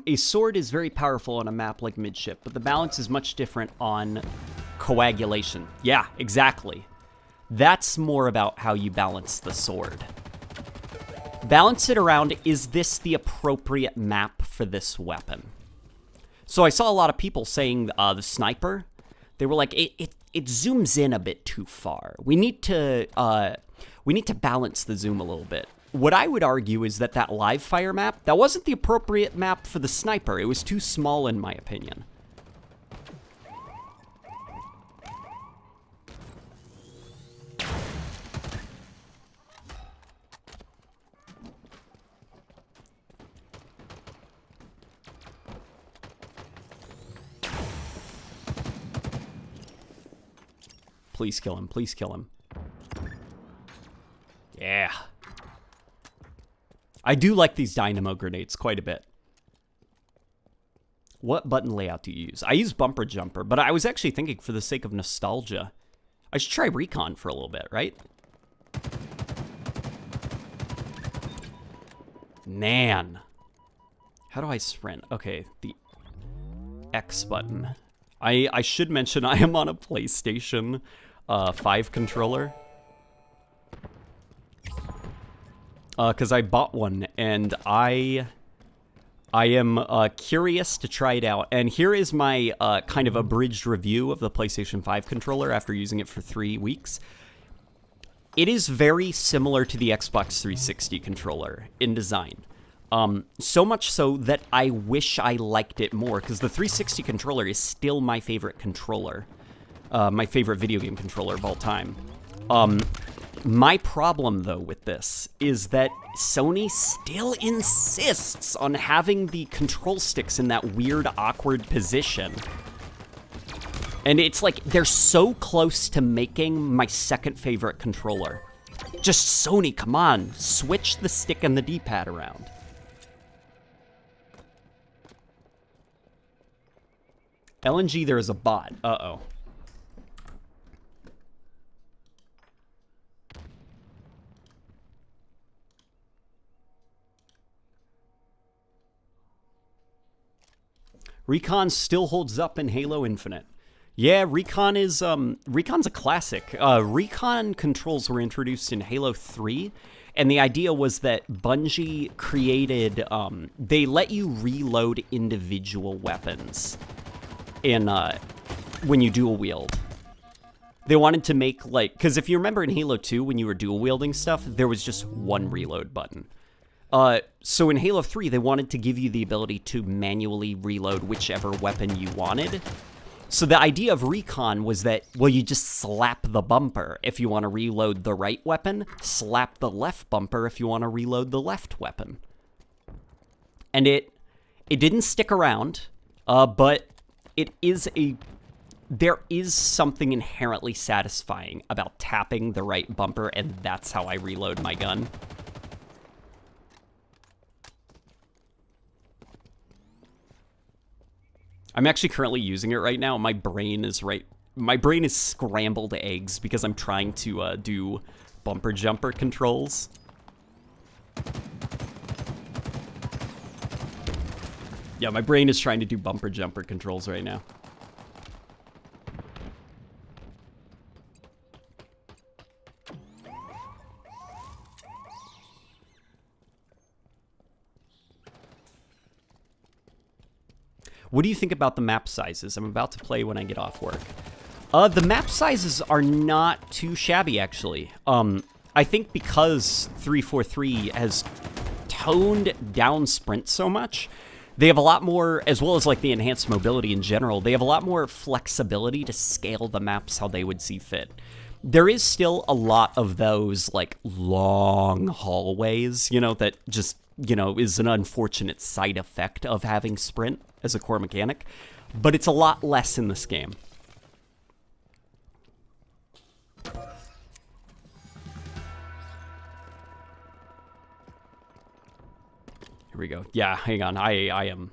A sword is very powerful on a map like Midship, but the balance is much different on Coagulation. Yeah, exactly. That's more about how you balance the sword. Balance it around, is this the appropriate map for this weapon? So I saw a lot of people saying the sniper, they were like, it zooms in a bit too far. We need to balance the zoom a little bit. What I would argue is that live fire map, that wasn't the appropriate map for the sniper. It was too small, in my opinion. Please kill him. Please kill him. Yeah. I do like these dynamo grenades quite a bit. What button layout do you use? I use bumper jumper, but I was actually thinking, for the sake of nostalgia, I should try recon for a little bit, right? Man. How do I sprint? Okay, the X button. I should mention I am on a PlayStation 5 controller. Because I bought one, and I am curious to try it out. And here is my kind of abridged review of the PlayStation 5 controller after using it for 3 weeks. It is very similar to the Xbox 360 controller in design. So much so that I wish I liked it more, because the 360 controller is still my favorite controller. My favorite video game controller of all time. My problem, though, with this is that Sony still insists on having the control sticks in that weird, awkward position. And it's like, they're so close to making my second favorite controller. Just Sony, come on, switch the stick and the D-pad around. LNG, there is a bot. Uh-oh. Recon still holds up in Halo Infinite. Yeah, Recon is, Recon's a classic. Recon controls were introduced in Halo 3, and the idea was that Bungie created, they let you reload individual weapons in, when you dual wield. They wanted to make, like, because if you remember in Halo 2, when you were dual wielding stuff, there was just one reload button. So in Halo 3, they wanted to give you the ability to manually reload whichever weapon you wanted. So the idea of Recon was that, well, you just slap the bumper if you want to reload the right weapon, slap the left bumper if you want to reload the left weapon. And it didn't stick around, but there is something inherently satisfying about tapping the right bumper, and that's how I reload my gun. I'm actually currently using it right now. My brain is scrambled eggs because I'm trying to do bumper jumper controls. Yeah, my brain is trying to do bumper jumper controls right now. What do you think about the map sizes? I'm about to play when I get off work. The map sizes are not too shabby, actually. I think because 343 has toned down sprint so much, they have a lot more, as well as like the enhanced mobility in general, they have a lot more flexibility to scale the maps how they would see fit. There is still a lot of those like long hallways, you know, that just, you know, is an unfortunate side effect of having sprint as a core mechanic, but it's a lot less in this game. Here we go. Yeah, hang on. I am...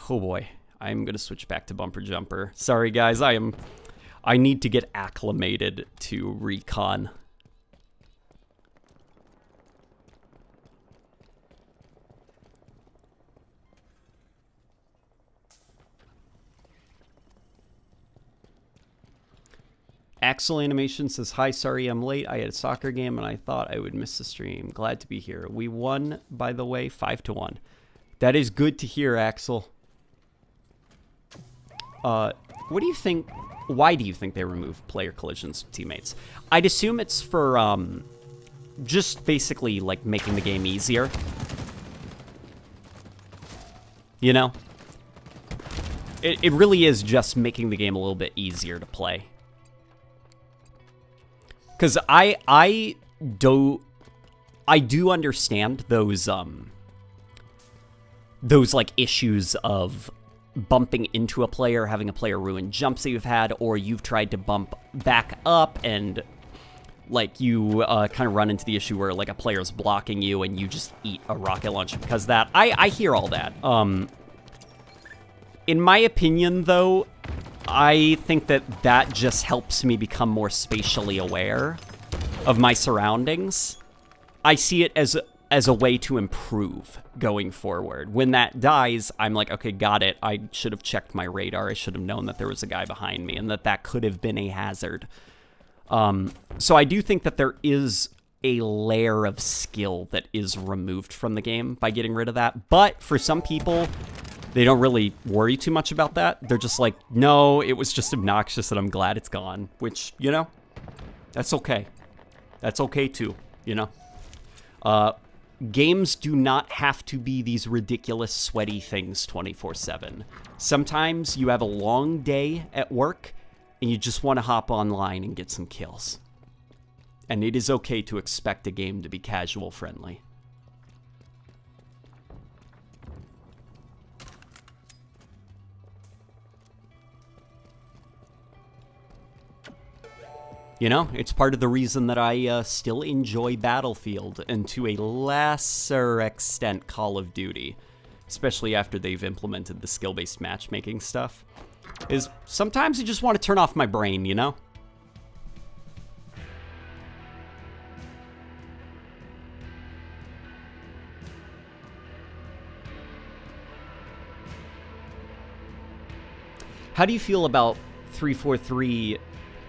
Oh boy. I'm gonna switch back to bumper jumper. Sorry guys, I need to get acclimated to Recon. Axel Animation says, hi, sorry I'm late. I had a soccer game and I thought I would miss the stream. Glad to be here. We won, by the way, 5-1. That is good to hear, Axel. What do you think? Why do you think they remove player collisions with teammates? I'd assume it's for, just basically, like, making the game easier. You know? It really is just making the game a little bit easier to play. Because I do understand those like issues of bumping into a player, having a player ruin jumps that you've had, or you've tried to bump back up and like you kind of run into the issue where like a player's blocking you and you just eat a rocket launcher because of that. I hear all that. In my opinion, though, I think that just helps me become more spatially aware of my surroundings. I see it as a way to improve going forward. When that dies, I'm like, okay, got it. I should have checked my radar. I should have known that there was a guy behind me and that could have been a hazard. So I do think that there is a layer of skill that is removed from the game by getting rid of that. But for some people, they don't really worry too much about that. They're just like, no, it was just obnoxious and I'm glad it's gone. Which, you know, that's okay. That's okay too, you know? Games do not have to be these ridiculous sweaty things 24/7. Sometimes you have a long day at work and you just want to hop online and get some kills. And it is okay to expect a game to be casual friendly. You know, it's part of the reason that I still enjoy Battlefield and to a lesser extent Call of Duty, especially after they've implemented the skill-based matchmaking stuff, is sometimes I just want to turn off my brain, you know? How do you feel about 343?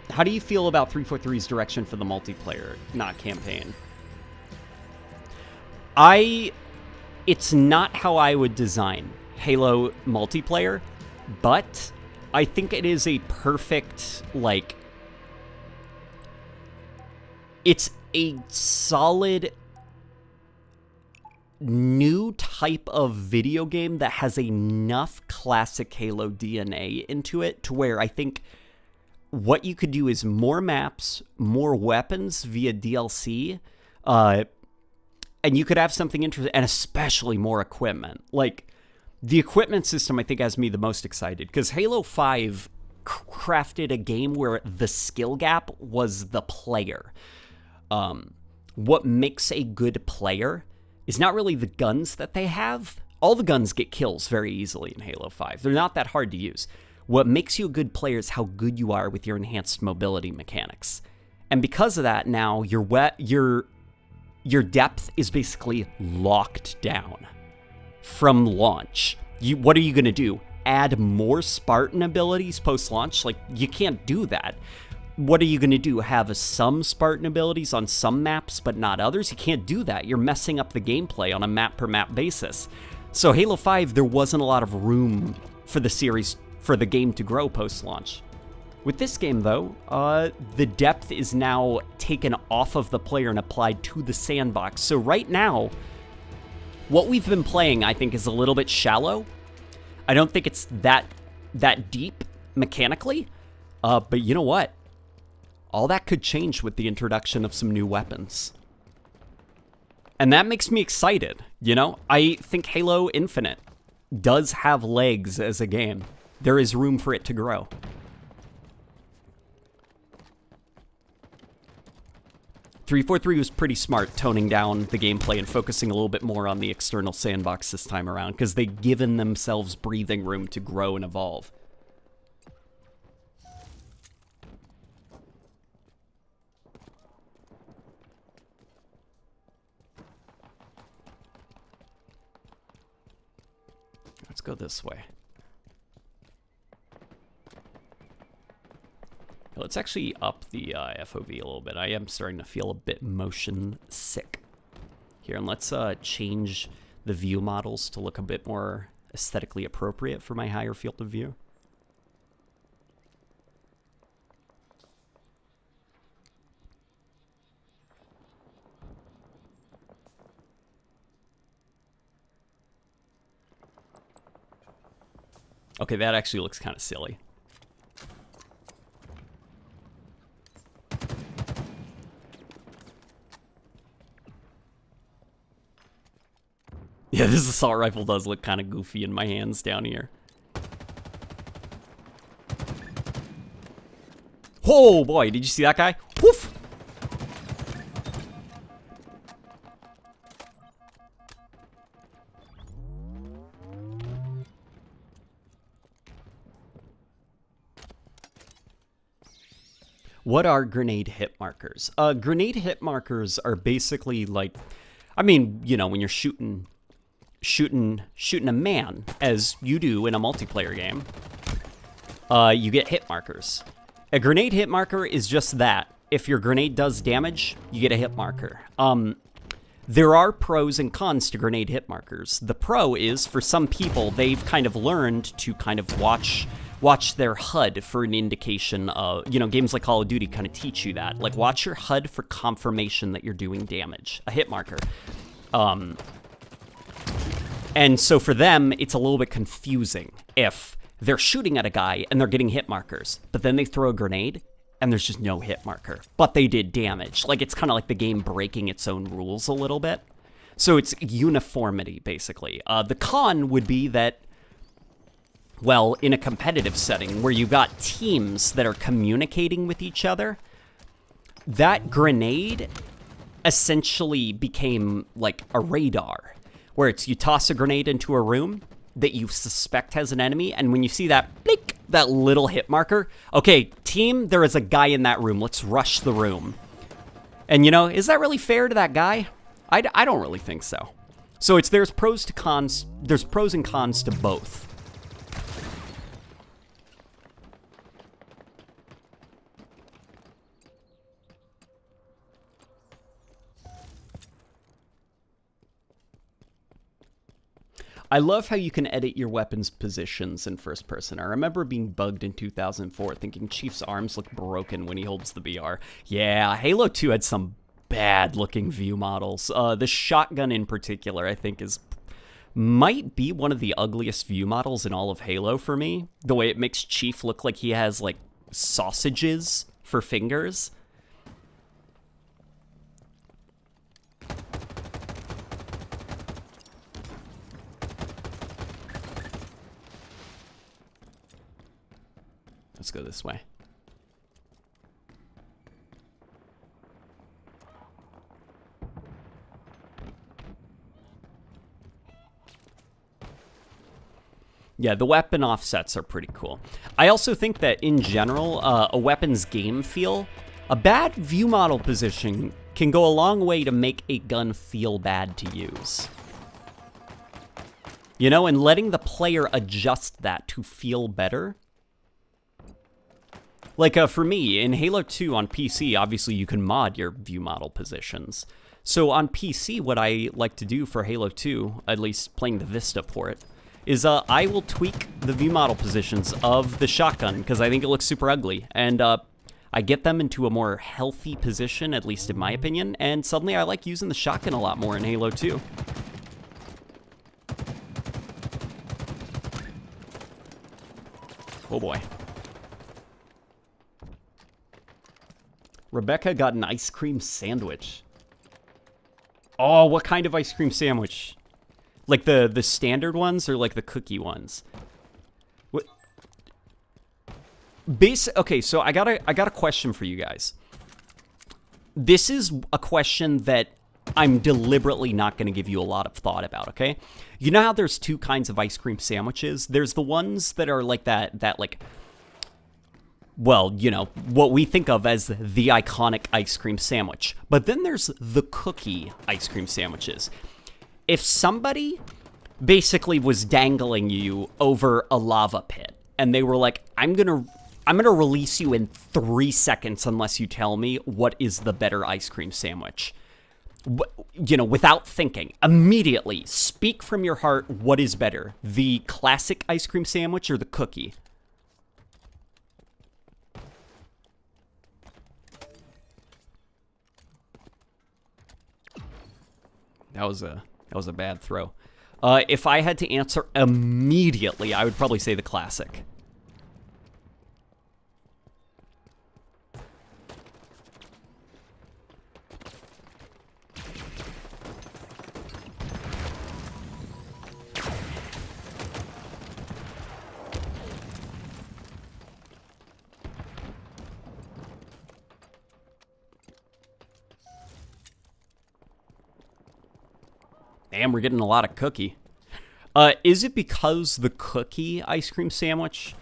How do you feel about 343's direction for the multiplayer, not campaign? It's not how I would design Halo multiplayer, but I think it is a perfect, like, it's a solid new type of video game that has enough classic Halo DNA into it to where I think what you could do is more maps, more weapons via DLC, and you could have something interesting, and especially more equipment. Like, the equipment system, I think, has me the most excited, because Halo 5 crafted a game where the skill gap was the player. What makes a good player is not really the guns that they have. All the guns get kills very easily in Halo 5. They're not that hard to use. What makes you a good player is how good you are with your enhanced mobility mechanics. And because of that, now your depth is basically locked down from launch. What are you going to do? Add more Spartan abilities post-launch? Like, you can't do that. What are you going to do? Have some Spartan abilities on some maps but not others? You can't do that. You're messing up the gameplay on a map-per-map basis. So Halo 5, there wasn't a lot of room for the series, for the game to grow post-launch. With this game, though, the depth is now taken off of the player and applied to the sandbox. So right now, what we've been playing, I think, is a little bit shallow. I don't think it's that deep mechanically, but you know what? All that could change with the introduction of some new weapons. And that makes me excited, you know? I think Halo Infinite does have legs as a game. There is room for it to grow. .343 was pretty smart toning down the gameplay and focusing a little bit more on the external sandbox this time around, because they've given themselves breathing room to grow and evolve. Let's go this way. Let's actually up the FOV a little bit. I am starting to feel a bit motion sick. Here, and let's change the view models to look a bit more aesthetically appropriate for my higher field of view. Okay, that actually looks kind of silly. Yeah, this assault rifle does look kind of goofy in my hands down here. Oh boy, did you see that guy? Woof! What are grenade hit markers? Grenade hit markers are basically like, I mean, you know, when you're shooting a man, as you do in a multiplayer game, you get hit markers. A grenade hit marker is just that. If your grenade does damage, you get a hit marker. There are pros and cons to grenade hit markers. The pro is, for some people, they've kind of learned to kind of watch their HUD for an indication of, you know, games like Call of Duty kind of teach you that. Like, watch your HUD for confirmation that you're doing damage. A hit marker. And so for them, it's a little bit confusing if they're shooting at a guy and they're getting hit markers, but then they throw a grenade and there's just no hit marker, but they did damage. Like, it's kind of like the game breaking its own rules a little bit. So it's uniformity, basically. The con would be that, well, in a competitive setting where you've got teams that are communicating with each other, that grenade essentially became like a radar, where it's you toss a grenade into a room that you suspect has an enemy, and when you see that blink, that little hit marker, okay, team, there is a guy in that room. Let's rush the room. And you know, is that really fair to that guy? I don't really think so. So there's pros and cons to both. I love how you can edit your weapon's positions in first person. I remember being bugged in 2004 thinking Chief's arms look broken when he holds the BR. Yeah, Halo 2 had some bad looking view models. The shotgun in particular, I think might be one of the ugliest view models in all of Halo for me. The way it makes Chief look like he has like sausages for fingers. Let's go this way. Yeah, the weapon offsets are pretty cool. I also think that in general, a weapon's game feel, a bad view model position can go a long way to make a gun feel bad to use. You know, and letting the player adjust that to feel better. Like, for me, in Halo 2 on PC, obviously you can mod your view model positions. So on PC, what I like to do for Halo 2, at least playing the Vista port, is I will tweak the view model positions of the shotgun, because I think it looks super ugly. And I get them into a more healthy position, at least in my opinion, and suddenly I like using the shotgun a lot more in Halo 2. Oh boy. Rebecca got an ice cream sandwich. Oh, what kind of ice cream sandwich? Like the standard ones or like the cookie ones? What? Okay, so I got a question for you guys. This is a question that I'm deliberately not going to give you a lot of thought about, okay? You know how there's two kinds of ice cream sandwiches? There's the ones that are like that like, well, you know, what we think of as the iconic ice cream sandwich. But then there's the cookie ice cream sandwiches. If somebody basically was dangling you over a lava pit and they were like, I'm gonna release you in 3 seconds unless you tell me what is the better ice cream sandwich. You know, without thinking, immediately speak from your heart, what is better, the classic ice cream sandwich or the cookie? That was a bad throw. If I had to answer immediately, I would probably say the classic. Damn, we're getting a lot of cookie. Is it because the cookie ice cream sandwich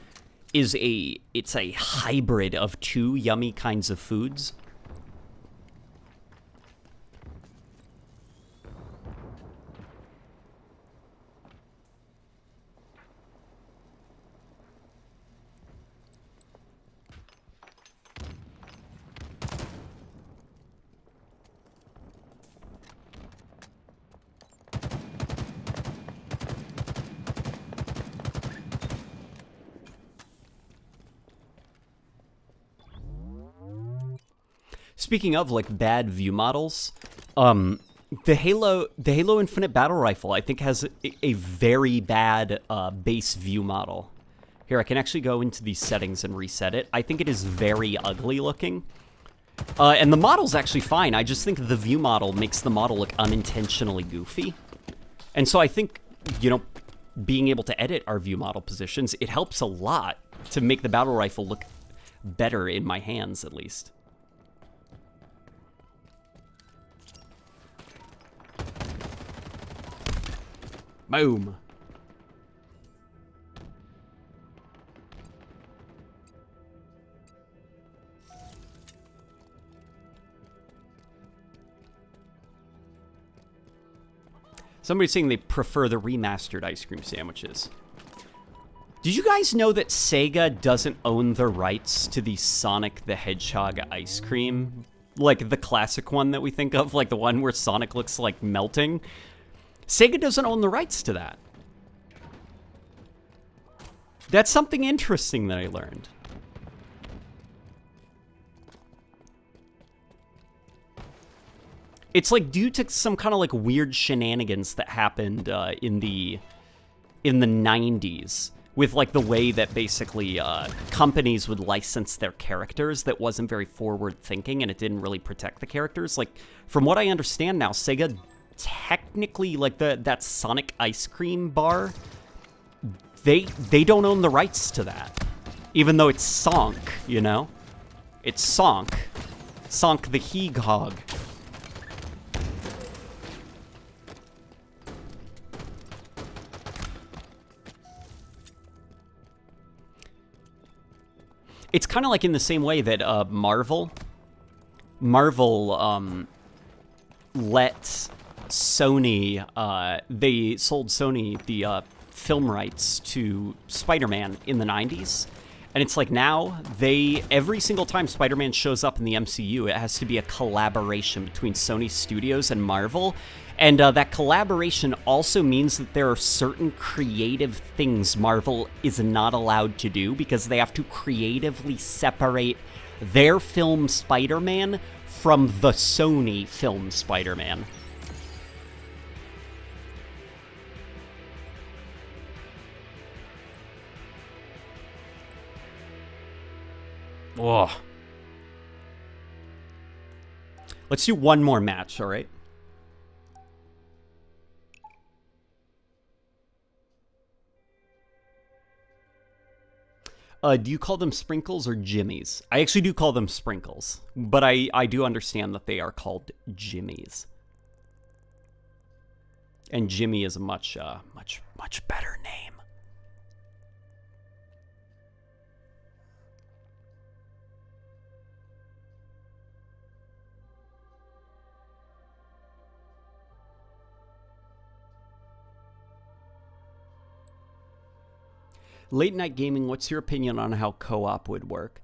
is it's a hybrid of two yummy kinds of foods? Speaking of like bad view models, the Halo Infinite Battle Rifle I think has a very bad base view model. Here, I can actually go into these settings and reset it. I think it is very ugly looking. And the model's actually fine. I just think the view model makes the model look unintentionally goofy. And so I think, you know, being able to edit our view model positions, it helps a lot to make the battle rifle look better in my hands, at least. Boom. Somebody's saying they prefer the remastered ice cream sandwiches. Did you guys know that Sega doesn't own the rights to the Sonic the Hedgehog ice cream? Like the classic one that we think of, like the one where Sonic looks like melting? Sega doesn't own the rights to that. That's something interesting that I learned. It's like due to some kind of like weird shenanigans that happened in the 90s with like the way that basically companies would license their characters that wasn't very forward thinking and it didn't really protect the characters. Like from what I understand now, Sega technically like that Sonic ice cream bar, they don't own the rights to that, even though it's Sonk, you know? It's Sonk the Hedgehog. It's kind of like in the same way that Marvel let Sony, they sold Sony the film rights to Spider-Man in the 90s. And it's like now, every single time Spider-Man shows up in the MCU, it has to be a collaboration between Sony Studios and Marvel. And that collaboration also means that there are certain creative things Marvel is not allowed to do because they have to creatively separate their film Spider-Man from the Sony film Spider-Man. Whoa. Let's do one more match, all right? Do you call them sprinkles or jimmies? I actually do call them sprinkles, but I do understand that they are called jimmies. And Jimmy is a much better name. Late night gaming, what's your opinion on how co-op would work?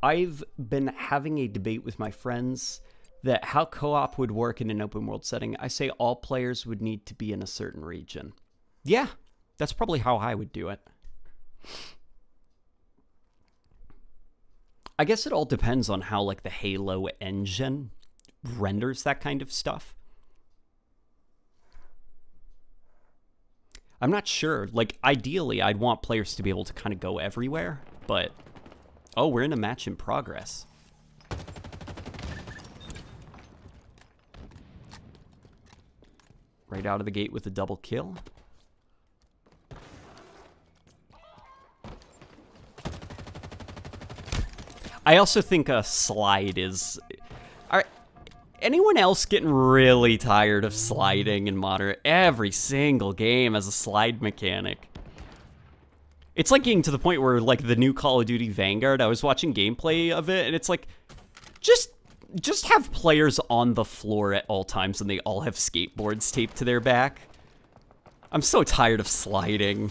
I've been having a debate with my friends that how co-op would work in an open world setting. I say all players would need to be in a certain region. Yeah, that's probably how I would do it. I guess it all depends on how like the Halo engine renders that kind of stuff. I'm not sure. Like, ideally, I'd want players to be able to kind of go everywhere, but... Oh, we're in a match in progress. Right out of the gate with a double kill. I also think a slide is... Anyone else getting really tired of sliding in modern? Every single game has a slide mechanic. It's like getting to the point where, like, the new Call of Duty Vanguard, I was watching gameplay of it, and it's like, just have players on the floor at all times and they all have skateboards taped to their back. I'm so tired of sliding.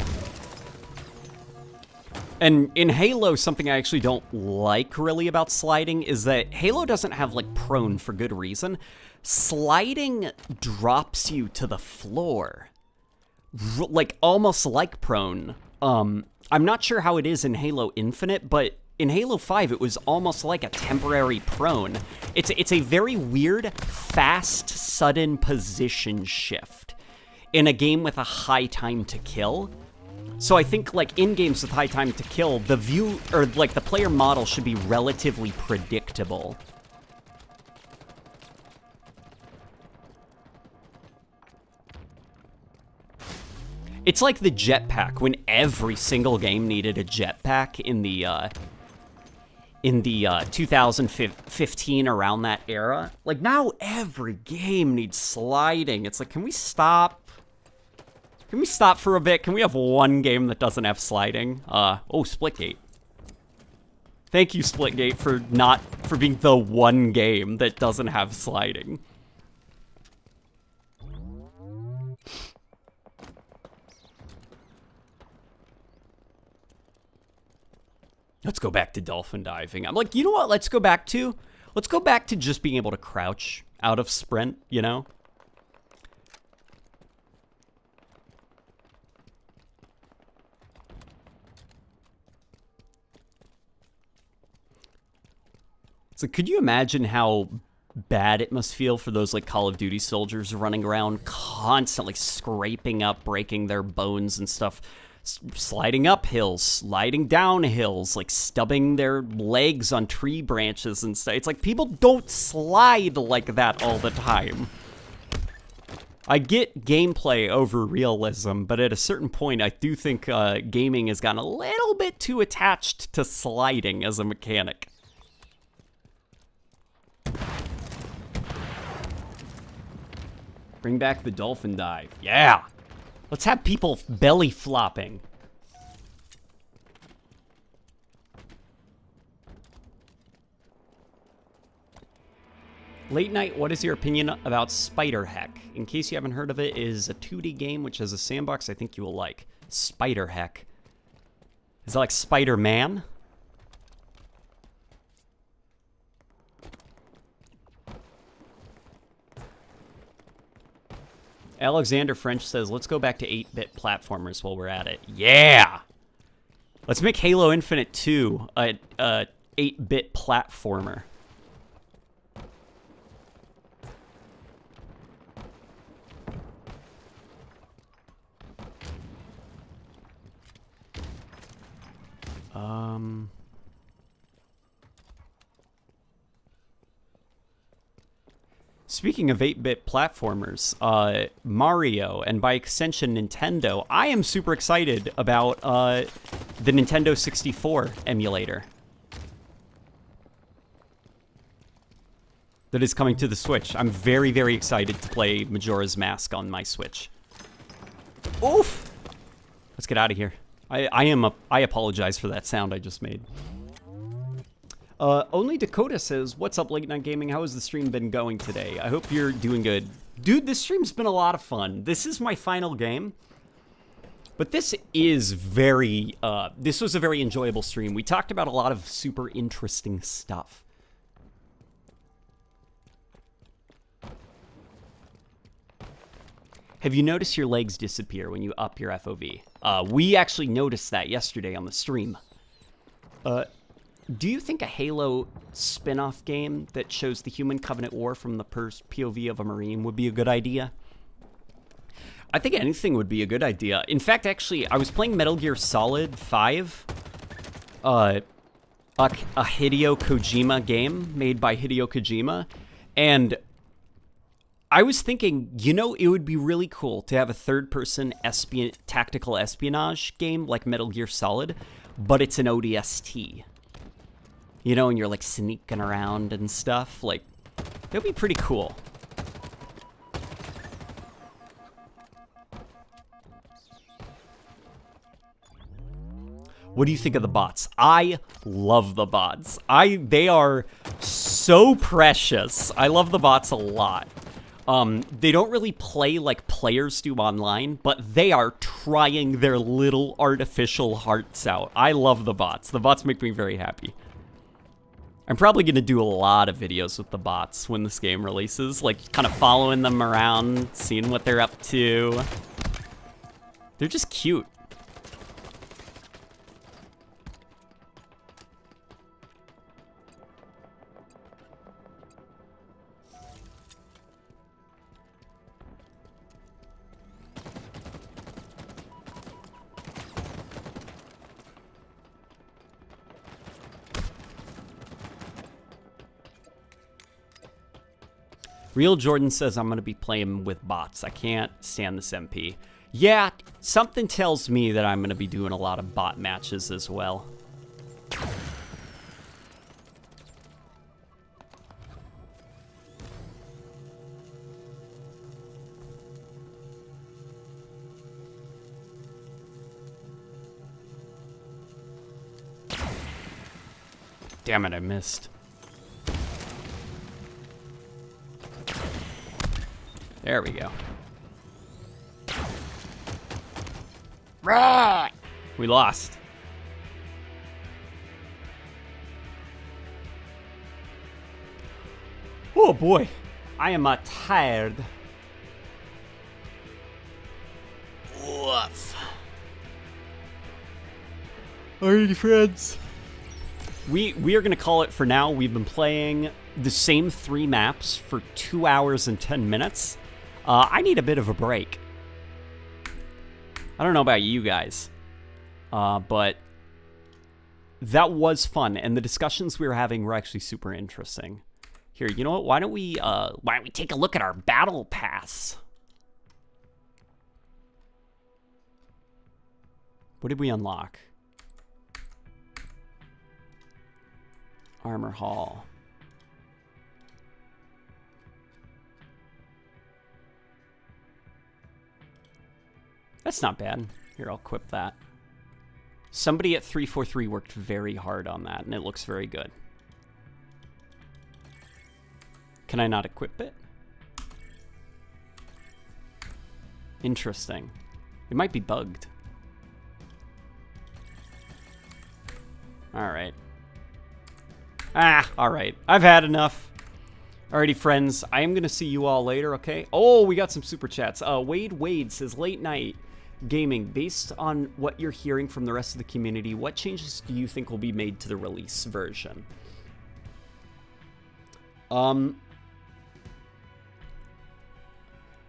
And in Halo, something I actually don't like really about sliding is that Halo doesn't have, like, prone for good reason. Sliding drops you to the floor. Like, almost like prone. I'm not sure how it is in Halo Infinite, but in Halo 5, it was almost like a temporary prone. It's a very weird, fast, sudden position shift in a game with a high time to kill. So I think, like, in games with high time to kill, the view, or, like, the player model should be relatively predictable. It's like the jetpack, when every single game needed a jetpack in the 2015, around that era. Like, now every game needs sliding. It's like, can we stop? Can we stop for a bit? Can we have one game that doesn't have sliding? Oh, Splitgate. Thank you, Splitgate, for being the one game that doesn't have sliding. Let's go back to dolphin diving. I'm like, you know what? Let's go back to just being able to crouch out of sprint, you know? So could you imagine how bad it must feel for those like Call of Duty soldiers running around constantly scraping up, breaking their bones and stuff, sliding up hills, sliding down hills, like stubbing their legs on tree branches and stuff. It's like people don't slide like that all the time. I get gameplay over realism, but at a certain point, I do think gaming has gotten a little bit too attached to sliding as a mechanic. Bring back the dolphin dive. Yeah! Let's have people belly flopping. Late Night, what is your opinion about Spiderheck? In case you haven't heard of it, it is a 2D game which has a sandbox I think you will like. Spiderheck. Is it like Spider-Man? Alexander French says, let's go back to 8-bit platformers while we're at it. Yeah! Let's make Halo Infinite 2 a 8-bit platformer. Speaking of 8-bit platformers, Mario, and by extension Nintendo, I am super excited about the Nintendo 64 emulator that is coming to the Switch. I'm very, very excited to play Majora's Mask on my Switch. Oof! Let's get out of here. I apologize for that sound I just made. Only Dakota says, what's up, Late Night Gaming? How has the stream been going today? I hope you're doing good. Dude, this stream's been a lot of fun. This is my final game. But this is this was a very enjoyable stream. We talked about a lot of super interesting stuff. Have you noticed your legs disappear when you up your FOV? We actually noticed that yesterday on the stream. Do you think a Halo spin-off game that shows the Human Covenant War from the POV of a Marine would be a good idea? I think anything would be a good idea. In fact, actually, I was playing Metal Gear Solid 5, a Hideo Kojima game made by Hideo Kojima, and I was thinking, you know, it would be really cool to have a third-person tactical espionage game like Metal Gear Solid, but it's an ODST. You know, and you're like sneaking around and stuff. Like, that'd be pretty cool. What do you think of the bots? I love the bots. They are so precious. I love the bots a lot. They don't really play like players do online, but they are trying their little artificial hearts out. I love the bots. The bots make me very happy. I'm probably going to do a lot of videos with the bots when this game releases, like kind of following them around, seeing what they're up to. They're just cute. Real Jordan says I'm going to be playing with bots. I can't stand this MP. Yeah, something tells me that I'm going to be doing a lot of bot matches as well. Damn it, I missed. There we go. We lost. Oh boy, I am tired. Woof. Alrighty, friends. We are gonna call it for now. We've been playing the same 3 maps for 2 hours and 10 minutes. I need a bit of a break. I don't know about you guys, but that was fun, and the discussions we were having were actually super interesting. Here, you know what? Why don't we take a look at our battle pass? What did we unlock? Armor Hall. That's not bad. Here, I'll equip that. Somebody at 343 worked very hard on that, and it looks very good. Can I not equip it? Interesting. It might be bugged. Alright. Alright. I've had enough. Alrighty, friends. I am going to see you all later, okay? Oh, we got some super chats. Wade says, late night gaming. Based on what you're hearing from the rest of the community, what changes do you think will be made to the release version? I'm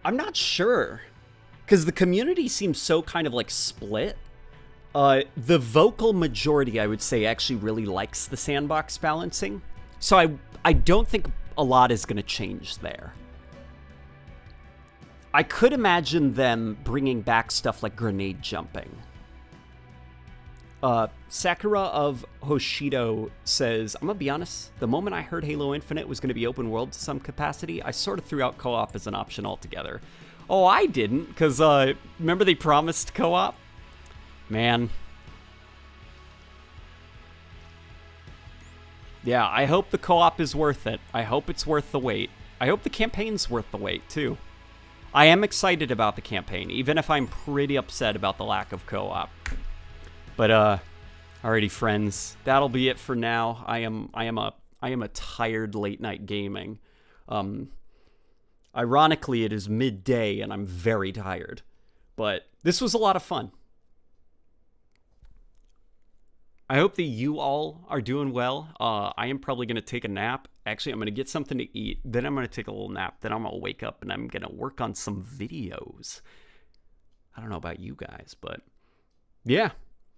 not sure, because the community seems so kind of like split. The vocal majority, I would say, actually really likes the sandbox balancing. So I don't think a lot is going to change there. I could imagine them bringing back stuff like grenade jumping. Sakura of Hoshido says, I'm going to be honest, the moment I heard Halo Infinite was going to be open world to some capacity, I sort of threw out co-op as an option altogether. Oh, I didn't, because remember they promised co-op? Man. Yeah, I hope the co-op is worth it. I hope it's worth the wait. I hope the campaign's worth the wait, too. I am excited about the campaign, even if I'm pretty upset about the lack of co-op. But, alrighty, friends. That'll be it for now. I am a tired late night gaming. Ironically, it is midday, and I'm very tired. But this was a lot of fun. I hope that you all are doing well. I am probably going to take a nap. Actually, I'm going to get something to eat. Then I'm going to take a little nap. Then I'm going to wake up and I'm going to work on some videos. I don't know about you guys, but yeah.